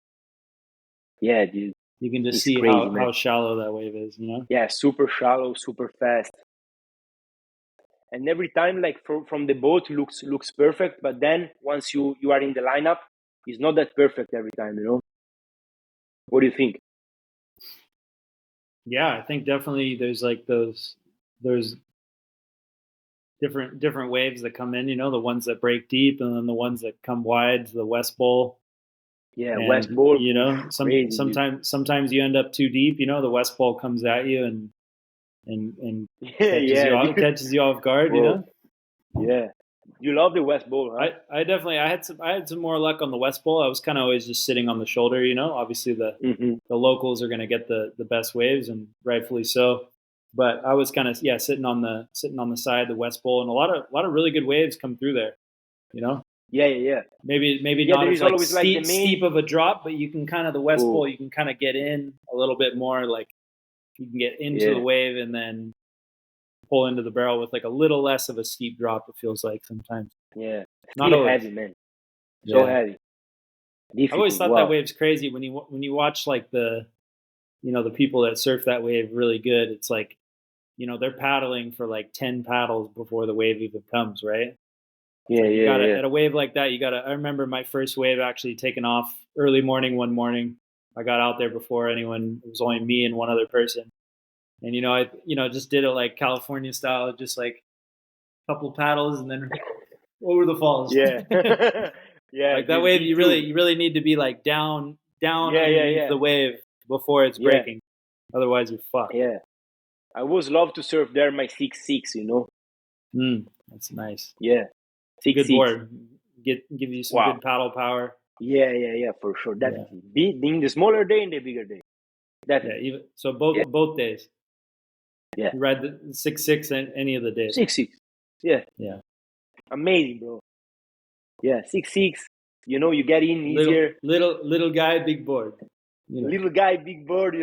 Speaker 1: Yeah, dude.
Speaker 2: You can just see how shallow that wave is,
Speaker 1: Yeah, super shallow, super fast. And every time, like from the boat, looks perfect. But then once you are in the lineup, it's not that perfect every time, What do you think?
Speaker 2: Yeah, I think definitely there's like those different waves that come in, the ones that break deep and then the ones that come wide, the West Bowl.
Speaker 1: Yeah, and, West Bowl.
Speaker 2: Sometimes you end up too deep, the West Bowl comes at you and catches you off guard,
Speaker 1: Whoa. Yeah. You love the West Bowl, huh?
Speaker 2: I definitely I had some more luck on the West Bowl. I was kind of always just sitting on the shoulder, Obviously the locals are going to get the best waves, and rightfully so. But I was kind of sitting on the side of the West Bowl, and a lot of really good waves come through there,
Speaker 1: Yeah.
Speaker 2: Maybe not as like steep of a drop, but you can kind of the West Bowl, you can kind of get in a little bit more, like you can get into the wave and then pull into the barrel with like a little less of a steep drop. It feels like sometimes.
Speaker 1: Yeah, not always. Heavy, man. So heavy.
Speaker 2: Difficult. I always thought that wave's crazy when you watch like the the people that surf that wave really good. It's like they're paddling for like 10 paddles before the wave even comes, right? At a wave like that, I remember my first wave actually taking off early morning one morning. I got out there before anyone. It was only me and one other person. And I just did it like California style, just like a couple paddles and then over the falls.
Speaker 1: Yeah.
Speaker 2: Like that wave, you really need to be like down underneath the wave before it's breaking. Otherwise, you're fucked.
Speaker 1: Yeah. I always love to surf there my 6'6",
Speaker 2: That's nice.
Speaker 1: Yeah. 6'6".
Speaker 2: Good board. Give you some good paddle power.
Speaker 1: Yeah, for sure. Definitely. In the smaller day and the bigger day. Definitely.
Speaker 2: So both days.
Speaker 1: Yeah.
Speaker 2: You ride the 6'6" and any of the days.
Speaker 1: 6'6". Yeah.
Speaker 2: Yeah.
Speaker 1: Amazing, bro. Yeah, 6'6". You get in easier.
Speaker 2: Little guy, big board.
Speaker 1: Little guy, big board.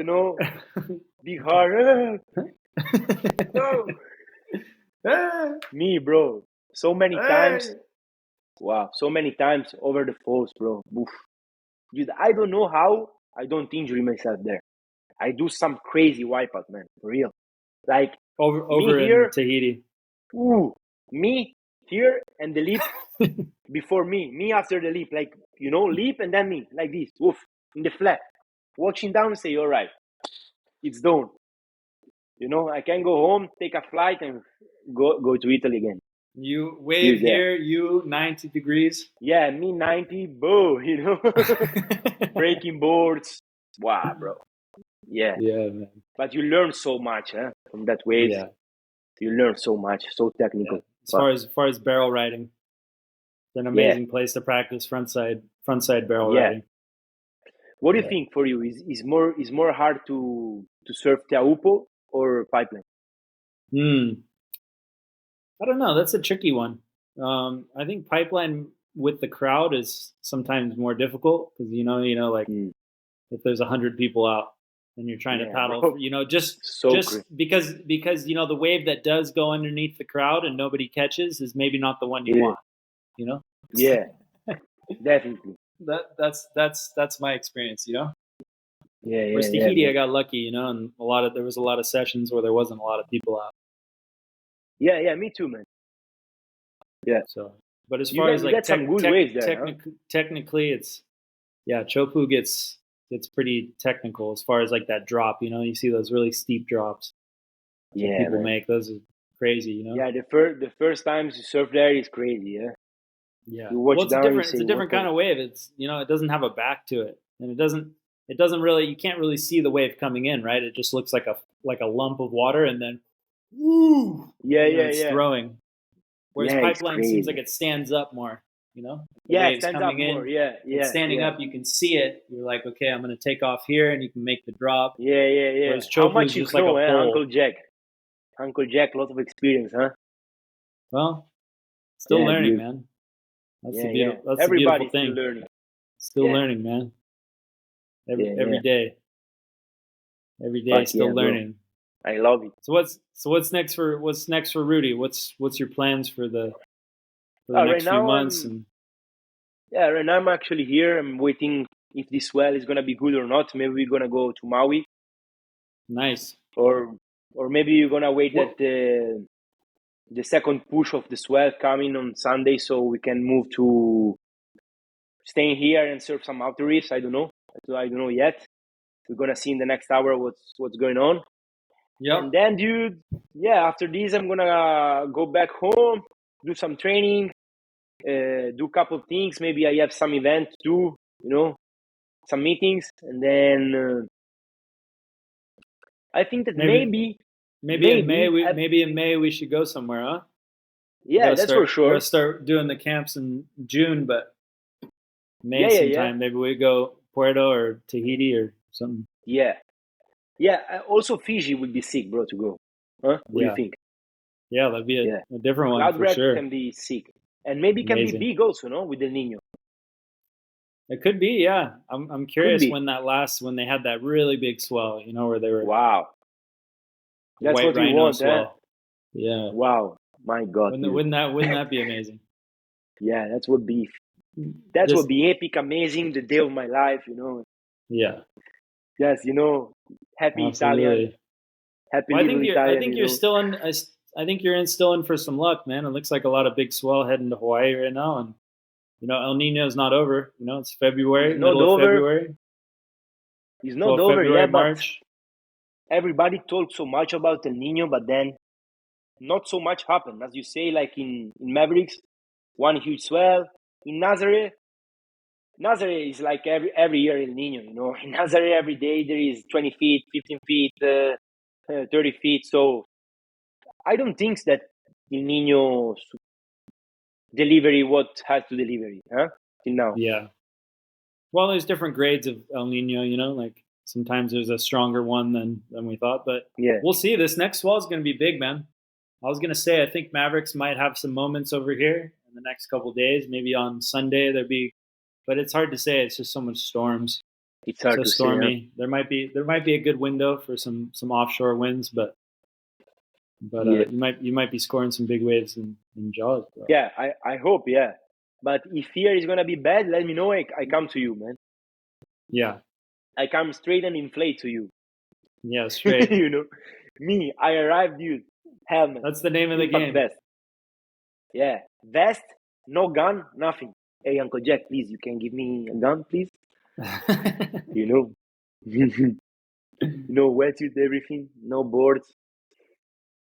Speaker 1: Big heart. No. Me, bro. So many times. Wow, so many times over the falls, bro. Oof. Dude, I don't know how I don't injure myself there. I do some crazy wipeout, man, for real. Like
Speaker 2: over
Speaker 1: here,
Speaker 2: in Tahiti.
Speaker 1: Ooh, me here and the leap before me after the leap, like leap and then me like this, woof, in the flat, watching down and say, all right, it's done. I can go home, take a flight, and go to Italy again.
Speaker 2: You wave here, you 90 degrees.
Speaker 1: Yeah, me 90, boo, breaking boards. Wow, bro. Yeah,
Speaker 2: man.
Speaker 1: But you learn so much, from that wave. Yeah, you learn so much, so technical.
Speaker 2: Yeah. As far as barrel riding, it's an amazing place to practice frontside barrel riding.
Speaker 1: What do you think for you? Is more hard to surf Taupo or pipeline?
Speaker 2: I don't know. That's a tricky one. I think pipeline with the crowd is sometimes more difficult because if there's 100 people out and you're trying to paddle, bro. just because the wave that does go underneath the crowd and nobody catches is maybe not the one you want.
Speaker 1: Yeah. Definitely.
Speaker 2: That's my experience, you know.
Speaker 1: Yeah,
Speaker 2: Whereas
Speaker 1: yeah,
Speaker 2: Tahiti,
Speaker 1: yeah.
Speaker 2: I got lucky, you know, and there was a lot of sessions where there wasn't a lot of people out.
Speaker 1: Yeah, yeah, me too, man. Yeah.
Speaker 2: So, but as far as
Speaker 1: You
Speaker 2: like
Speaker 1: get some good waves there, huh?
Speaker 2: technically, it's Chopu gets pretty technical as far as like that drop. You know, you see those really steep drops that
Speaker 1: Yeah,
Speaker 2: people
Speaker 1: man.
Speaker 2: make. Those are crazy, you know.
Speaker 1: Yeah, the first times you surf there is crazy, yeah.
Speaker 2: Yeah.
Speaker 1: You
Speaker 2: Well,
Speaker 1: watch down, you
Speaker 2: it's
Speaker 1: say,
Speaker 2: a
Speaker 1: what
Speaker 2: different
Speaker 1: the
Speaker 2: kind of wave. It's, you know, it doesn't have a back to it, and it doesn't really, you can't really see the wave coming in, right? It just looks like a lump of water, and then, woo,
Speaker 1: Yeah,
Speaker 2: you know,
Speaker 1: yeah,
Speaker 2: it's
Speaker 1: yeah.
Speaker 2: throwing. Whereas
Speaker 1: Yeah, it's
Speaker 2: pipeline seems
Speaker 1: crazy.
Speaker 2: like it stands up more, you know, the
Speaker 1: Yeah, it
Speaker 2: waves
Speaker 1: stands up
Speaker 2: coming
Speaker 1: more.
Speaker 2: in.
Speaker 1: Yeah,
Speaker 2: It's
Speaker 1: yeah,
Speaker 2: standing
Speaker 1: yeah.
Speaker 2: up. You can see it. You're like, okay, I'm going to take off here, and you can make the drop.
Speaker 1: Yeah, yeah, yeah.
Speaker 2: Whereas
Speaker 1: How
Speaker 2: Chopu
Speaker 1: much
Speaker 2: is
Speaker 1: you
Speaker 2: just like a
Speaker 1: know, eh,
Speaker 2: bowl.
Speaker 1: Uncle Jack? Uncle Jack, lot of experience, huh?
Speaker 2: Well, still
Speaker 1: Yeah,
Speaker 2: learning,
Speaker 1: dude.
Speaker 2: man.
Speaker 1: Yeah, yeah.
Speaker 2: That's the beautiful
Speaker 1: Everybody's still
Speaker 2: thing.
Speaker 1: learning.
Speaker 2: Still
Speaker 1: Yeah,
Speaker 2: learning, man.
Speaker 1: yeah,
Speaker 2: Every
Speaker 1: yeah.
Speaker 2: day,
Speaker 1: Fuck
Speaker 2: still
Speaker 1: yeah, bro.
Speaker 2: learning.
Speaker 1: I love it.
Speaker 2: So what's next for Rudy? What's your plans for the
Speaker 1: Right
Speaker 2: next few
Speaker 1: now
Speaker 2: months? And
Speaker 1: right now I'm actually here. I'm waiting if this well is gonna be good or not. Maybe we're gonna go to Maui,
Speaker 2: nice.
Speaker 1: or maybe you're gonna wait
Speaker 2: What?
Speaker 1: that the second push of the swell coming on Sunday, so we can move to staying here and surf some outer reefs. I don't know. I don't know yet. We're gonna see in the next hour what's going on. And
Speaker 2: Yep.
Speaker 1: then, dude, yeah, after this, I'm gonna go back home, do some training, do a couple of things. Maybe I have some event too, you know, some meetings, and then I think that
Speaker 2: Maybe
Speaker 1: maybe,
Speaker 2: maybe in May we should go somewhere, huh?
Speaker 1: yeah, that's for
Speaker 2: We gotta
Speaker 1: sure.
Speaker 2: start doing the camps in June, but May
Speaker 1: Yeah, yeah, yeah,
Speaker 2: sometime maybe we go Puerto or Tahiti or something.
Speaker 1: yeah, yeah. Also, Fiji would be sick, bro, to go. Huh? What do you
Speaker 2: Yeah,
Speaker 1: think?
Speaker 2: yeah, that'd be
Speaker 1: Yeah,
Speaker 2: a different one
Speaker 1: cloud
Speaker 2: for
Speaker 1: breath
Speaker 2: sure.
Speaker 1: can be sick, and maybe can be
Speaker 2: Amazing.
Speaker 1: big also, no, with the Nino.
Speaker 2: It could be, yeah. I'm
Speaker 1: Could
Speaker 2: curious
Speaker 1: be.
Speaker 2: when they had that really big swell, you know, where they were
Speaker 1: Wow,
Speaker 2: the
Speaker 1: that's
Speaker 2: white
Speaker 1: what we
Speaker 2: rhino
Speaker 1: want, eh?
Speaker 2: swell. Yeah.
Speaker 1: Wow, my God, dude.
Speaker 2: Wouldn't that be amazing?
Speaker 1: Yeah, that would
Speaker 2: Just
Speaker 1: be epic, amazing, the day of my life, you know.
Speaker 2: yeah,
Speaker 1: Yes, you know, happy Italian,
Speaker 2: absolutely.
Speaker 1: happy
Speaker 2: Well,
Speaker 1: little
Speaker 2: I
Speaker 1: Italian,
Speaker 2: think
Speaker 1: you
Speaker 2: you're
Speaker 1: know.
Speaker 2: still in. I think you're still in for some luck, man. It looks like a lot of big swell heading to Hawaii right now, and you know El Nino's not over. You know it's
Speaker 1: It's
Speaker 2: February,
Speaker 1: not
Speaker 2: middle of
Speaker 1: over.
Speaker 2: February,
Speaker 1: It's not
Speaker 2: 12
Speaker 1: over, yeah,
Speaker 2: February,
Speaker 1: but
Speaker 2: March.
Speaker 1: everybody talks so much about El Nino, but then not so much happened. As you say, like in Mavericks, one huge swell. In Nazare is like every year El Nino, you know. In Nazare, every day there is 20 feet, 15 feet, 30 feet. So I don't think that El Nino delivery what has to deliver, huh? Till now.
Speaker 2: Yeah. Well, there's different grades of El Nino. You know, like sometimes there's a stronger one than we thought, but
Speaker 1: Yeah,
Speaker 2: we'll see. This next swell is going to be big, man. I was gonna say I think Mavericks might have some moments over here in the next couple of days. Maybe on Sunday there'll be, but it's hard to say. It's just so much storms,
Speaker 1: it's hard
Speaker 2: so
Speaker 1: to say, huh?
Speaker 2: stormy. There might be a good window for some offshore winds, but
Speaker 1: Yeah,
Speaker 2: you might be scoring some big waves in Jaws, bro.
Speaker 1: yeah. I hope, yeah. But if here is gonna be bad, let me know. I come to you, man.
Speaker 2: Yeah,
Speaker 1: I come straight and inflate to you.
Speaker 2: yeah, straight.
Speaker 1: You know, me. I arrived, dude. Helmet,
Speaker 2: That's the name of the
Speaker 1: impact
Speaker 2: game.
Speaker 1: vest. Yeah, vest, no gun, nothing. Hey, Uncle Jack, please, you can give me a gun, please. You know, wetsuit, everything, no boards.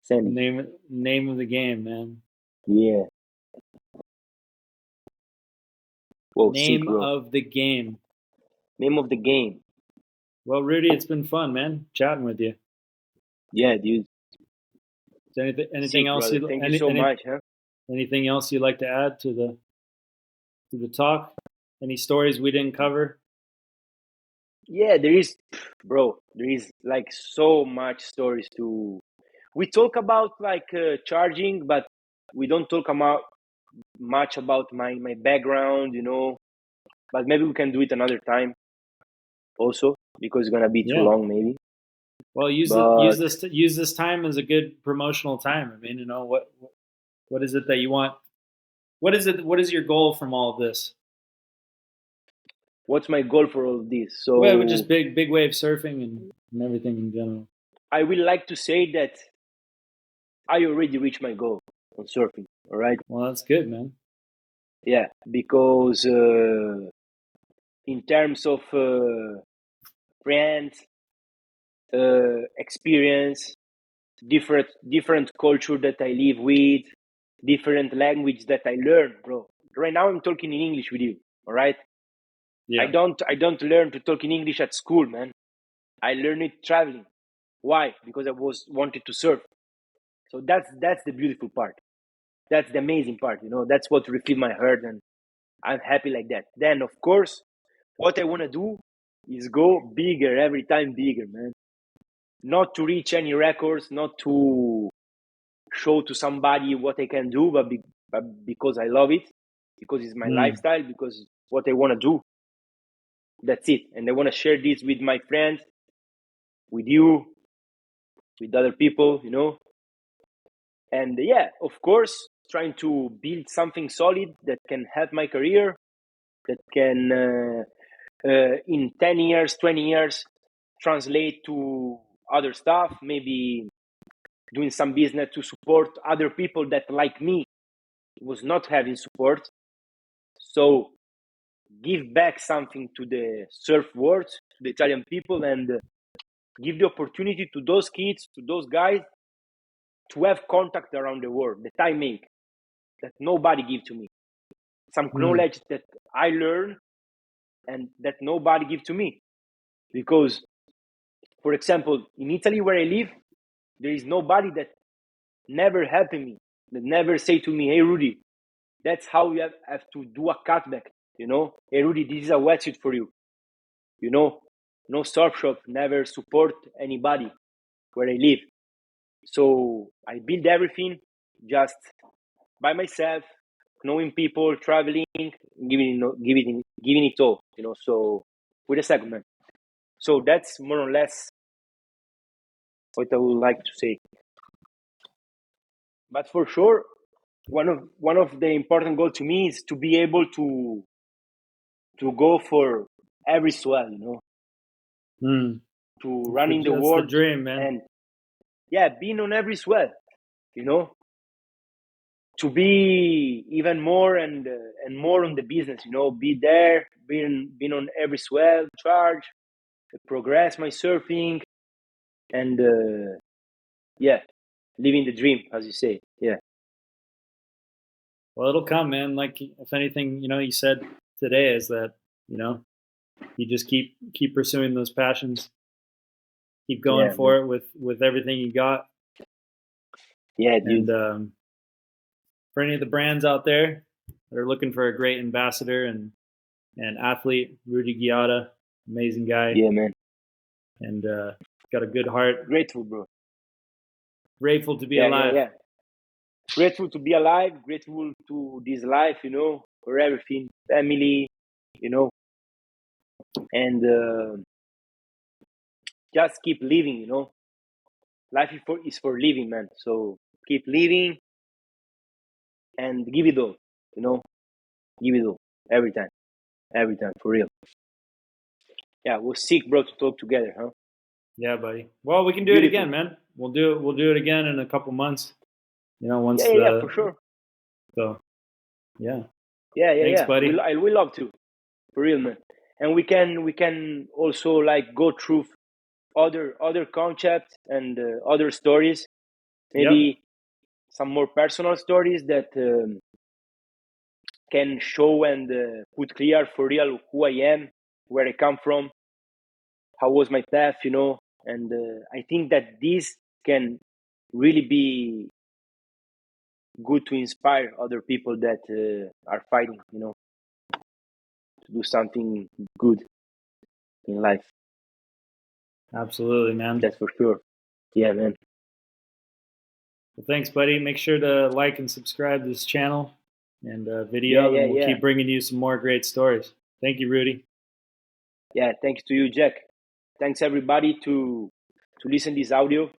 Speaker 1: Send it.
Speaker 2: Name of the game, man.
Speaker 1: Yeah. Whoa, sick,
Speaker 2: Name
Speaker 1: bro.
Speaker 2: of the game.
Speaker 1: Name of the game.
Speaker 2: Well, Rudy, it's been fun, man, chatting with you.
Speaker 1: Yeah, dude.
Speaker 2: Is there anything
Speaker 1: Sick,
Speaker 2: else
Speaker 1: brother. Thank you so much, huh?
Speaker 2: anything else you'd like to add to the talk? Any stories we didn't cover?
Speaker 1: Yeah, bro, there is like so much stories to. We talk about like charging, but we don't talk about much about my background, you know. But maybe we can do it another time also because it's gonna be too
Speaker 2: Yeah.
Speaker 1: long, maybe.
Speaker 2: Well,
Speaker 1: But
Speaker 2: use this time as a good promotional time. I mean, you know what is it that you want? What is it? What is your goal from all of this?
Speaker 1: what's my goal for all of this? So
Speaker 2: well, just big wave surfing and everything in general.
Speaker 1: I will like to say that I already reached my goal on surfing. All right.
Speaker 2: Well, that's good, man.
Speaker 1: Yeah, because in terms of friends, experience, different culture that I live with, different language that I learn, bro. Right now I'm talking in English with you. All right.
Speaker 2: Yeah.
Speaker 1: I don't learn to talk in English at school, man. I learned it traveling. Why? Because I wanted to surf. So that's the beautiful part. That's the amazing part. That's what refills my heart, and I'm happy like that. Then of course, what I want to do is go bigger every time, bigger, man. Not to reach any records, not to show to somebody what I can do, but because I love it, because it's my lifestyle, because it's what I want to do. That's it. And I want to share this with my friends, with you, with other people, And yeah, of course, trying to build something solid that can help my career, that can, in 10 years, 20 years, translate to other stuff, maybe doing some business to support other people that, like me, was not having support. So give back something to the surf world, to the Italian people, and give the opportunity to those kids, to those guys, to have contact around the world that I make, that nobody give to me. Some knowledge that I learn and that nobody give to me. Because, for example, in Italy where I live, there is nobody that never helped me, that never say to me, hey, Rudy, that's how you have to do a cutback, Hey, Rudy, this is a wetsuit for you. No surf shop never support anybody where I live. So I build everything just by myself, knowing people, traveling, giving it all, So with a second, man. So that's more or less what I would like to say. But for sure, one of the important goals to me is to be able to go for every swell, to running the
Speaker 2: That's the
Speaker 1: world
Speaker 2: dream, man.
Speaker 1: and being on every swell, to be even more and more on the business, be there, being on every swell, charge, progress my surfing, and living the dream, as you say. Yeah.
Speaker 2: Well, it'll come, man. Like, if anything, you said today is that, you just keep pursuing those passions, keep going for it with everything you got.
Speaker 1: Yeah, dude.
Speaker 2: And for any of the brands out there that are looking for a great ambassador and athlete, Rudy Ghiara, amazing guy.
Speaker 1: Yeah, man.
Speaker 2: And got a good heart.
Speaker 1: Grateful, bro.
Speaker 2: Grateful to be alive.
Speaker 1: Yeah. Grateful to be alive. Grateful to this life, for everything, family, and just keep living, Life is for living, man. So keep living and give it all, Give it all every time, for real. Yeah, it was sick, bro, to talk together, huh?
Speaker 2: Yeah, buddy. Well, we can do it again, man. We'll do it again in a couple months. Once
Speaker 1: yeah, for sure.
Speaker 2: So, yeah.
Speaker 1: Yeah.
Speaker 2: Thanks, buddy.
Speaker 1: I will love to, for real, man. And we can also like go through other concepts and other stories, maybe some more personal stories that can show and put clear for real who I am, where I come from, how was my path, and I think that this can really be good to inspire other people that are fighting, to do something good in life.
Speaker 2: Absolutely, man.
Speaker 1: That's for sure. Yeah, man.
Speaker 2: Well, thanks, buddy. Make sure to like and subscribe to this channel and video, and we'll keep bringing you some more great stories. Thank you, Rudy.
Speaker 1: Yeah, thanks to you, Jack. Thanks everybody to listen this audio.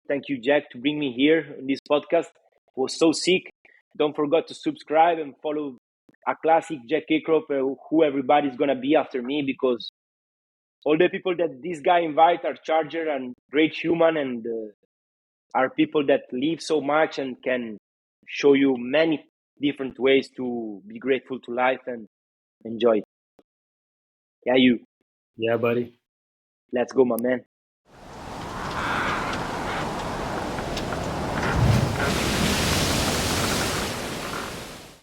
Speaker 1: Thank you, Jack, to bring me here on this podcast. It was so sick. Don't forget to subscribe and follow a classic Jack Akrop, who everybody's gonna be after me, because all the people that this guy invite are Charger and great human, and are people that live so much and can show you many different ways to be grateful to life and enjoy it. Yeah, you.
Speaker 2: Yeah, buddy.
Speaker 1: Let's go, my man.